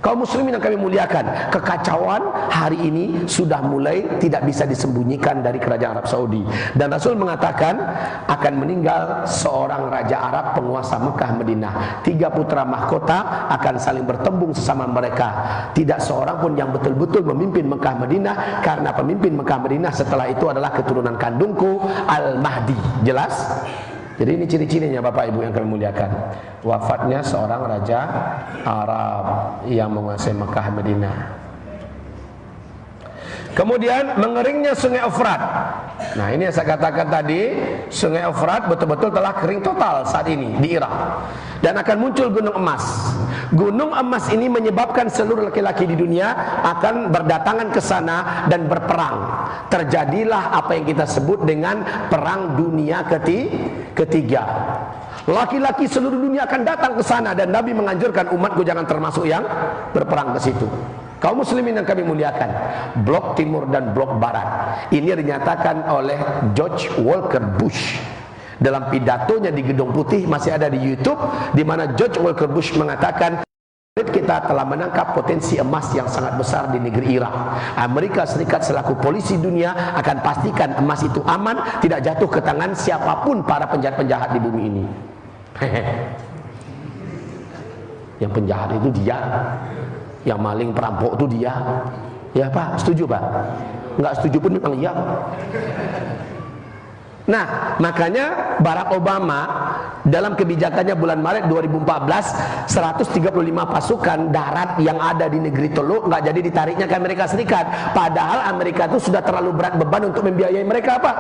Kaum muslimin yang kami muliakan, kekacauan hari ini sudah mulai tidak bisa disembunyikan dari kerajaan Arab Saudi. Dan Rasul mengatakan akan meninggal seorang raja Arab penguasa Mekah Madinah. 3 putra mahkota akan saling bertembung sesama mereka. Tidak seorang pun yang betul-betul memimpin Mekah Madinah, karena pemimpin Mekah Madinah setelah itu adalah keturunan kandungku Al-Mahdi. Jelas? Jadi ini ciri-cirinya Bapak Ibu yang kami muliakan. Wafatnya seorang raja Arab yang menguasai Mekah Madinah. Kemudian mengeringnya Sungai Efrat. Nah ini yang saya katakan tadi, Sungai Efrat betul-betul telah kering total saat ini di Irak. Dan akan muncul gunung emas. Gunung emas ini menyebabkan seluruh laki-laki di dunia akan berdatangan ke sana dan berperang. Terjadilah apa yang kita sebut dengan perang dunia ketiga. Laki-laki seluruh dunia akan datang ke sana, dan Nabi menganjurkan umatku jangan termasuk yang berperang ke situ. Kaum muslimin yang kami muliakan, blok timur dan blok barat ini dinyatakan oleh George Walker Bush dalam pidatonya di Gedung Putih, masih ada di YouTube, di mana George Walker Bush mengatakan kita telah menangkap potensi emas yang sangat besar di negeri Irak. Amerika Serikat selaku polisi dunia akan pastikan emas itu aman, tidak jatuh ke tangan siapapun para penjahat-penjahat di bumi ini. Yang penjahat itu dia, yang maling perampok itu dia. Ya Pak, setuju Pak? Enggak setuju pun memang iya Pak. Nah, makanya Barack Obama dalam kebijakannya bulan Maret 2014, 135 pasukan darat yang ada di negeri Teluk nggak jadi ditariknya ke Amerika Serikat. Padahal Amerika itu sudah terlalu berat beban untuk membiayai mereka Pak.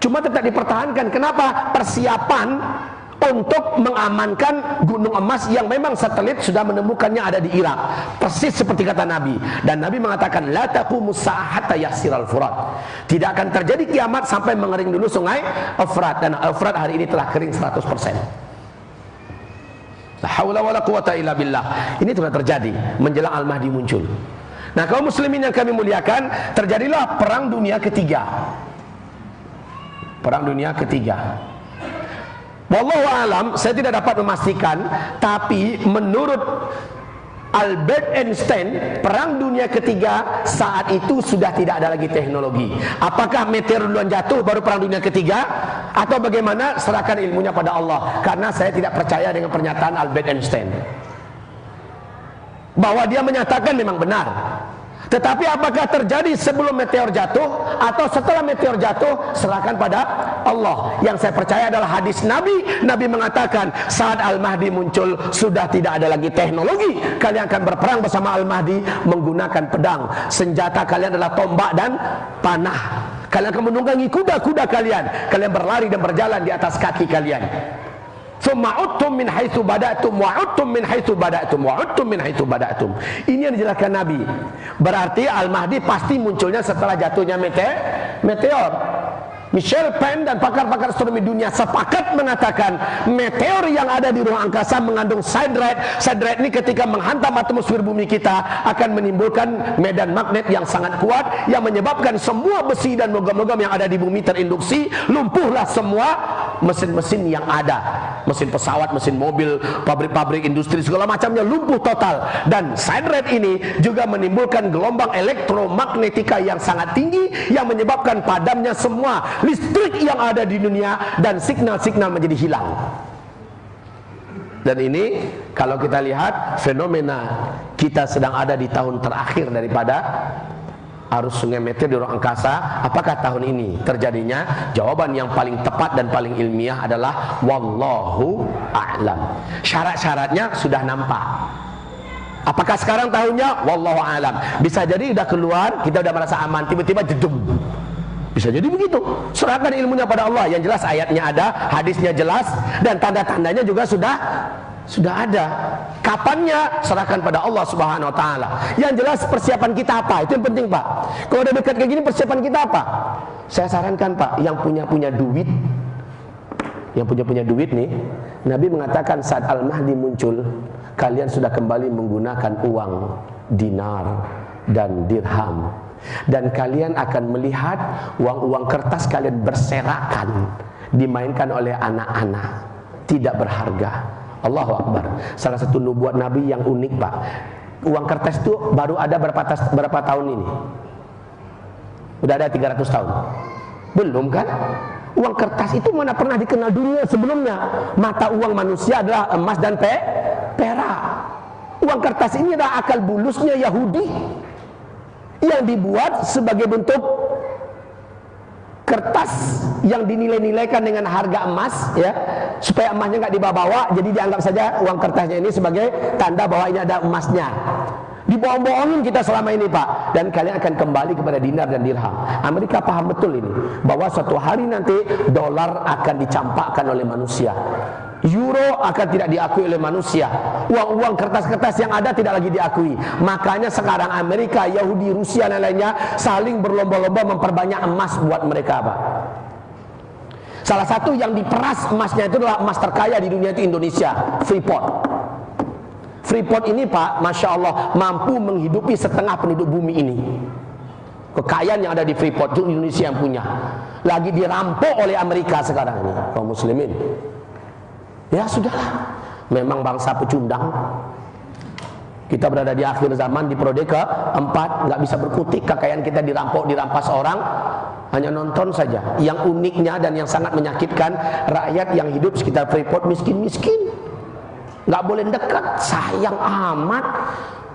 Cuma tetap dipertahankan. Kenapa? Persiapan untuk mengamankan gunung emas yang memang satelit sudah menemukannya ada di Irak. Persis seperti kata Nabi. Dan Nabi mengatakan la taqumus saa'ah hatta yasiral furat. Tidak akan terjadi kiamat sampai mengering dulu sungai Efrat. Dan Efrat hari ini telah kering 100%. La haula wala quwata illa billah. Ini telah terjadi menjelang Al-Mahdi muncul. Nah, kaum muslimin yang kami muliakan, terjadilah perang dunia ketiga. Perang dunia ketiga. Wallahu alam, saya tidak dapat memastikan, tapi menurut Albert Einstein, perang dunia ketiga saat itu sudah tidak ada lagi teknologi. Apakah meteor duluan jatuh baru perang dunia ketiga, atau bagaimana? Serahkan ilmunya pada Allah. Karena saya tidak percaya dengan pernyataan Albert Einstein bahwa dia menyatakan memang benar. Tetapi apakah terjadi sebelum meteor jatuh atau setelah meteor jatuh, serahkan pada Allah. Yang saya percaya adalah hadis Nabi. Nabi mengatakan saat Al-Mahdi muncul sudah tidak ada lagi teknologi. Kalian akan berperang bersama Al-Mahdi menggunakan pedang. Senjata kalian adalah tombak dan panah. Kalian akan menunggangi kuda-kuda kalian. Kalian berlari dan berjalan di atas kaki kalian. Suma'udtum min haitsu bada'tum wa'udtum min haitsu bada'tum wa'udtum min haitsu bada'tum. Ini yang dijelaskan Nabi. Berarti Al-Mahdi pasti munculnya setelah jatuhnya meteor. Michel Penn dan pakar-pakar astronomi dunia sepakat mengatakan meteor yang ada di ruang angkasa mengandung siderite. Siderite ini ketika menghantam atmosfer bumi kita akan menimbulkan medan magnet yang sangat kuat yang menyebabkan semua besi dan logam-logam yang ada di bumi terinduksi, lumpuhlah semua mesin-mesin yang ada, mesin pesawat, mesin mobil, pabrik-pabrik, industri segala macamnya lumpuh total. Dan siderite ini juga menimbulkan gelombang elektromagnetika yang sangat tinggi yang menyebabkan padamnya semua listrik yang ada di dunia dan signal-signal menjadi hilang. Dan ini kalau kita lihat fenomena kita sedang ada di tahun terakhir daripada arus sungai meteor di ruang angkasa. Apakah tahun ini terjadinya? Jawaban yang paling tepat dan paling ilmiah adalah wallahu a'lam. Syarat-syaratnya sudah nampak. Apakah sekarang tahunnya? Wallahu a'lam. Bisa jadi udah keluar, kita udah merasa aman, tiba-tiba jedum. Bisa jadi begitu. Serahkan ilmunya pada Allah. Yang jelas ayatnya ada, hadisnya jelas, dan tanda-tandanya juga sudah ada. Kapannya? Serahkan pada Allah Subhanahu wa taala. Yang jelas persiapan kita apa? Itu yang penting, Pak. Kalau udah dekat kayak gini, persiapan kita apa? Saya sarankan, Pak, yang punya duit, nih, Nabi mengatakan saat Al-Mahdi muncul, kalian sudah kembali menggunakan uang dinar dan dirham. Dan kalian akan melihat uang-uang kertas kalian berserakan, dimainkan oleh anak-anak, tidak berharga. Allahu Akbar. Salah satu nubuat Nabi yang unik, Pak. Uang kertas itu baru ada berapa tahun ini? Udah ada 300 tahun? Belum kan? Uang kertas itu mana pernah dikenal dunia sebelumnya. Mata uang manusia adalah emas dan perak. Uang kertas ini adalah akal bulusnya Yahudi yang dibuat sebagai bentuk kertas yang dinilai-nilaikan dengan harga emas, ya, supaya emasnya nggak dibawa-bawa. Jadi dianggap saja uang kertasnya ini sebagai tanda bahwa ini ada emasnya. Dibohong-bohongin kita selama ini, Pak. Dan kalian akan kembali kepada dinar dan dirham. Amerika paham betul ini, bahwa suatu hari nanti dolar akan dicampakkan oleh manusia, euro akan tidak diakui oleh manusia, uang-uang kertas-kertas yang ada tidak lagi diakui. Makanya sekarang Amerika, Yahudi, Rusia dan lainnya saling berlomba-lomba memperbanyak emas buat mereka, Pak. Salah satu yang diperas emasnya itu adalah emas terkaya di dunia itu Indonesia, Freeport. Freeport ini, Pak, Masya Allah, mampu menghidupi setengah penduduk bumi ini. Kekayaan yang ada di Freeport itu Indonesia yang punya. Lagi dirampok oleh Amerika sekarang ini, kaum muslimin. Ya sudahlah, memang bangsa pecundang. Kita berada di akhir zaman, di periode keempat, nggak bisa berkutik, kekayaan kita dirampok, dirampas orang, hanya nonton saja. Yang uniknya dan yang sangat menyakitkan, rakyat yang hidup sekitar Freeport miskin-miskin, nggak boleh dekat, sayang amat.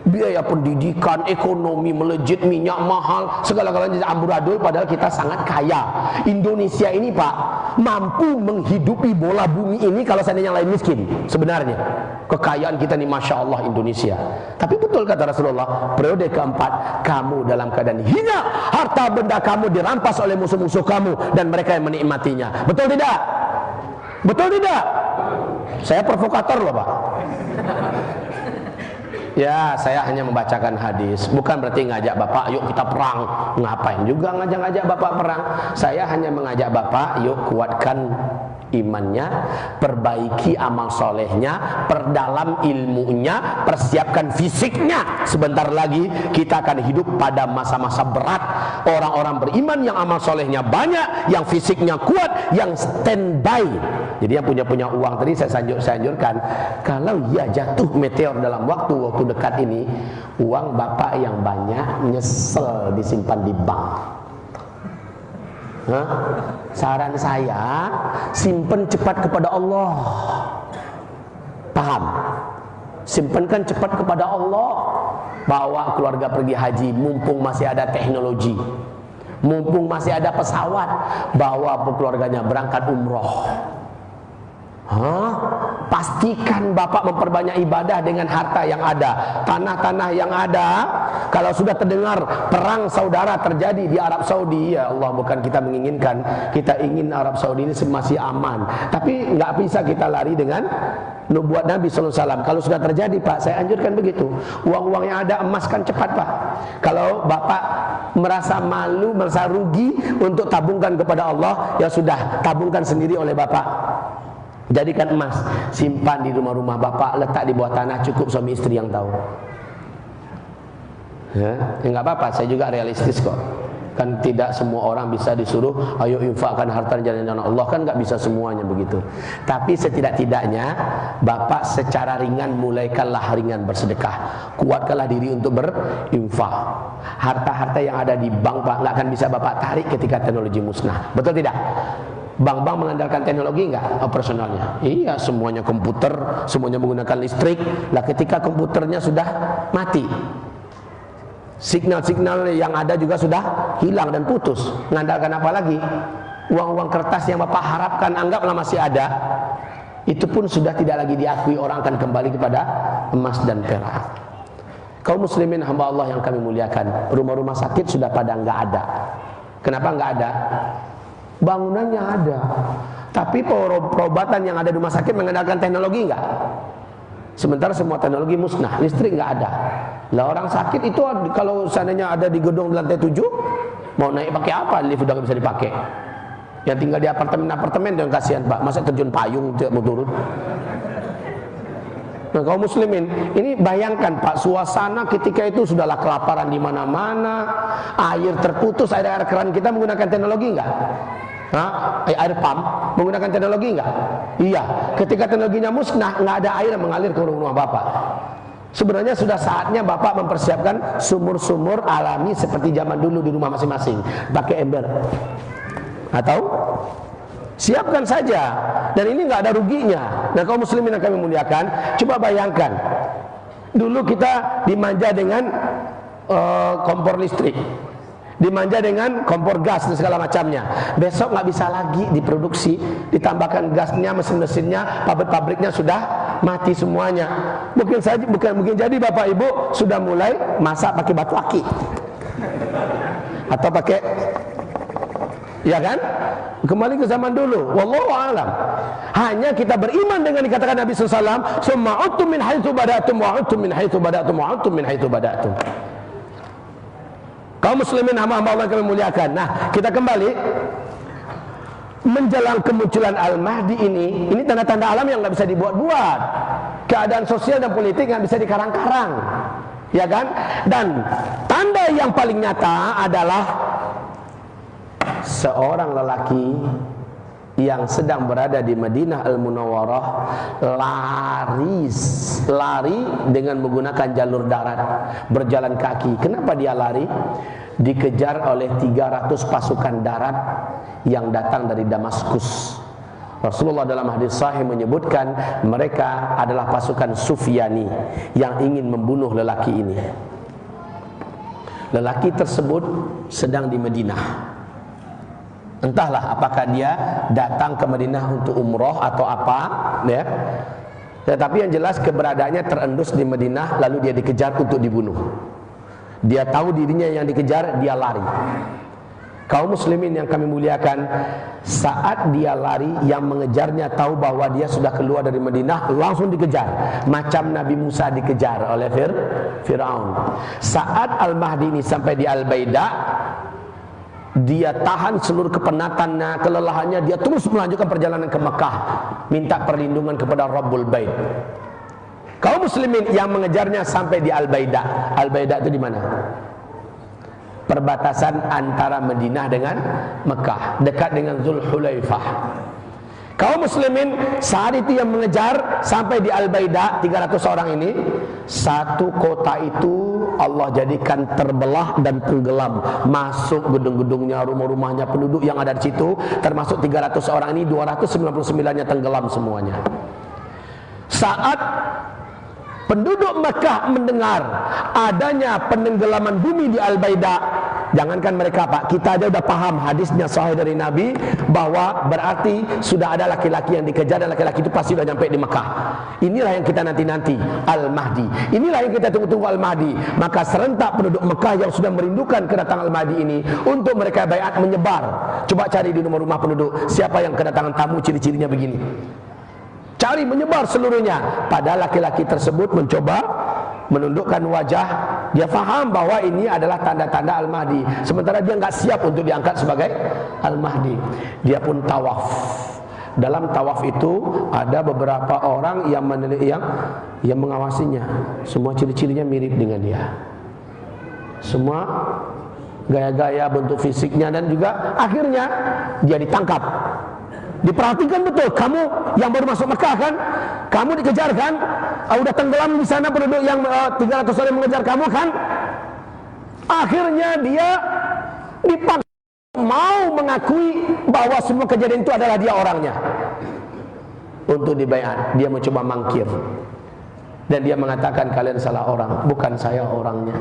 Biaya pendidikan, ekonomi melejit, minyak mahal, segala-galanya amburadul, padahal kita sangat kaya. Indonesia ini, Pak, mampu menghidupi bola bumi ini kalau seandainya yang lain miskin. Sebenarnya kekayaan kita nih, Masya Allah, Indonesia. Tapi betul kata Rasulullah, periode keempat kamu dalam keadaan hina, harta benda kamu dirampas oleh musuh-musuh kamu dan mereka yang menikmatinya. Betul tidak? Betul tidak? Saya provokator loh, Pak. Ya, saya hanya membacakan hadis, bukan berarti ngajak Bapak, yuk kita perang. Ngapain juga ngajak-ngajak Bapak perang? Saya hanya mengajak Bapak, yuk kuatkan imannya, perbaiki amal solehnya, perdalam ilmunya, persiapkan fisiknya. Sebentar lagi kita akan hidup pada masa-masa berat. Orang-orang beriman yang amal solehnya banyak, yang fisiknya kuat, yang standby. Jadi yang punya uang tadi saya anjurkan, kalau ya jatuh meteor dalam waktu dekat ini, uang Bapak yang banyak nyesel disimpan di bank. Saran saya, simpen cepat kepada Allah. Paham? Simpenkan cepat kepada Allah. Bawa keluarga pergi haji, mumpung masih ada teknologi, mumpung masih ada pesawat. Bawa keluarganya berangkat umroh. Pastikan bapak memperbanyak ibadah dengan harta yang ada, tanah-tanah yang ada. Kalau sudah terdengar perang saudara terjadi di Arab Saudi, ya Allah, bukan kita menginginkan, kita ingin Arab Saudi ini masih aman, tapi nggak bisa kita lari dengan nubuat Nabi SAW. Kalau sudah terjadi, Pak, saya anjurkan begitu. Uang-uang yang ada emaskan cepat, Pak. Kalau bapak merasa malu, merasa rugi untuk tabungkan kepada Allah, ya sudah, tabungkan sendiri oleh bapak. Jadikan emas, simpan di rumah-rumah bapak, letak di bawah tanah, cukup suami istri yang tahu. Ya nggak apa-apa, saya juga realistis kok. Kan tidak semua orang bisa disuruh ayo infakkan harta jalan Allah, kan nggak bisa semuanya begitu. Tapi setidak-tidaknya bapak secara ringan mulaikanlah ringan bersedekah, kuatkanlah diri untuk berinfak. Harta-harta yang ada di bank, Pak, nggak akan bisa bapak tarik ketika teknologi musnah, betul tidak? Bank-bank mengandalkan teknologi enggak operasionalnya? Iya, semuanya komputer, semuanya menggunakan listrik. Lah ketika komputernya sudah mati, signal-signal yang ada juga sudah hilang dan putus. Mengandalkan apa lagi? Uang-uang kertas yang bapak harapkan, anggaplah masih ada, itu pun sudah tidak lagi diakui, orang akan kembali kepada emas dan perak. Kaum muslimin hamba Allah yang kami muliakan, rumah-rumah sakit sudah pada enggak ada. Kenapa enggak ada? Bangunannya ada, tapi perobatan yang ada di rumah sakit mengandalkan teknologi enggak? Sementara semua teknologi musnah, listrik enggak ada. Lah orang sakit itu kalau seandainya ada di gedung di lantai 7, mau naik pakai apa? Lift udah nggak bisa dipakai. Yang tinggal di apartemen-apartemen yang kasihan, Pak, masa terjun payung tidak mau turun. Nah, kaum muslimin, ini bayangkan, Pak, suasana ketika itu sudahlah kelaparan di mana-mana, air terputus, air keran kita menggunakan teknologi enggak? Air pump menggunakan teknologi enggak? Iya. Ketika teknologinya musnah, enggak ada air yang mengalir ke rumah bapak. Sebenarnya sudah saatnya bapak mempersiapkan sumur-sumur alami seperti zaman dulu di rumah masing-masing, pakai ember. Atau siapkan saja, dan ini nggak ada ruginya. Nah, kaum muslimin yang kami muliakan, coba bayangkan, dulu kita dimanja dengan kompor listrik, dimanja dengan kompor gas dan segala macamnya. Besok nggak bisa lagi diproduksi, ditambahkan gasnya, mesin-mesinnya, pabrik-pabriknya sudah mati semuanya. Mungkin jadi bapak ibu sudah mulai masak pakai batu aki atau pakai, ya kan? Kembali ke zaman dulu. Wallahu a'lam. Hanya kita beriman dengan dikatakan Nabi SAW, "Summa uttum min haitsu bada'tum wa uttum min haitsu bada'tum wa uttum min haitsu bada'tum." Kaum muslimin hamba-hamba Allah yang kami muliakan. Nah, kita kembali menjelang kemunculan Al-Mahdi ini tanda-tanda alam yang nggak bisa dibuat-buat. Keadaan sosial dan politik nggak bisa dikarang-karang, ya kan? Dan tanda yang paling nyata adalah seorang lelaki yang sedang berada di Madinah Al-Munawwarah lari dengan menggunakan jalur darat, berjalan kaki. Kenapa dia lari? Dikejar oleh 300 pasukan darat yang datang dari Damaskus. Rasulullah dalam hadis sahih menyebutkan mereka adalah pasukan Sufyani yang ingin membunuh lelaki ini. Lelaki tersebut sedang di Madinah. Entahlah apakah dia datang ke Madinah untuk umroh atau apa, ya. Tetapi yang jelas keberadaannya terendus di Madinah, lalu dia dikejar untuk dibunuh. Dia tahu dirinya yang dikejar, dia lari. Kaum muslimin yang kami muliakan, saat dia lari, yang mengejarnya tahu bahwa dia sudah keluar dari Madinah, langsung dikejar, macam Nabi Musa dikejar oleh Fir'aun. Saat Al-Mahdi ini sampai di Al-Baida, dia tahan seluruh kepenatannya, kelelahannya, dia terus melanjutkan perjalanan ke Mekah, minta perlindungan kepada Rabbul Bait. Kaum muslimin yang mengejarnya sampai di Al-Baida. Al-Baida itu di mana? Perbatasan antara Madinah dengan Mekah, dekat dengan Zulhulaifah. Kaum muslimin saat itu yang mengejar sampai di Al-Baida, 300 orang ini. Satu kota itu Allah jadikan terbelah dan tenggelam. Masuk gedung-gedungnya, rumah-rumahnya, penduduk yang ada di situ, termasuk 300 orang ini, 299-nya tenggelam semuanya. Saat penduduk Mekah mendengar adanya penenggelaman bumi di Al-Baida, Jangankan mereka Pak, kita aja udah paham hadisnya sahih dari Nabi bahwa berarti sudah ada laki-laki yang dikejar dan laki-laki itu pasti sudah nyampe di Mekah. Inilah yang kita nanti-nanti, Al-Mahdi. Inilah yang kita tunggu-tunggu, Al-Mahdi. Maka serentak penduduk Mekah yang sudah merindukan kedatangan Al-Mahdi ini, untuk mereka baiat menyebar. Coba cari di rumah-rumah penduduk, siapa yang kedatangan tamu ciri-cirinya begini. Cari menyebar seluruhnya. Padahal laki-laki tersebut mencoba menundukkan wajah. Dia faham bahwa ini adalah tanda-tanda Al-Mahdi, sementara dia nggak siap untuk diangkat sebagai Al-Mahdi. Dia pun tawaf. Dalam tawaf itu ada beberapa orang yang mengawasinya. Semua ciri-cirinya mirip dengan dia. Semua gaya-gaya, bentuk fisiknya, dan juga akhirnya dia ditangkap. Diperhatikan betul, kamu yang baru masuk Mekah kan, kamu dikejar kan, udah tenggelam di sana penduduk yang 300 orang mengejar kamu kan. Akhirnya dia dipaksa mau mengakui bahwa semua kejadian itu adalah dia orangnya. Untuk dibaiat, dia mencoba mangkir dan dia mengatakan, kalian salah orang, bukan saya orangnya.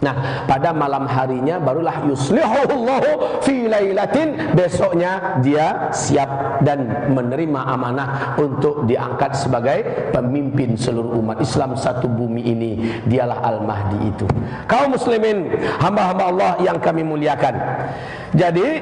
Nah, pada malam harinya barulah yuslihullahu fi lailatin, besoknya dia siap dan menerima amanah untuk diangkat sebagai pemimpin seluruh umat Islam satu bumi ini. Dialah Al-Mahdi itu. Kaum muslimin, hamba-hamba Allah yang kami muliakan. Jadi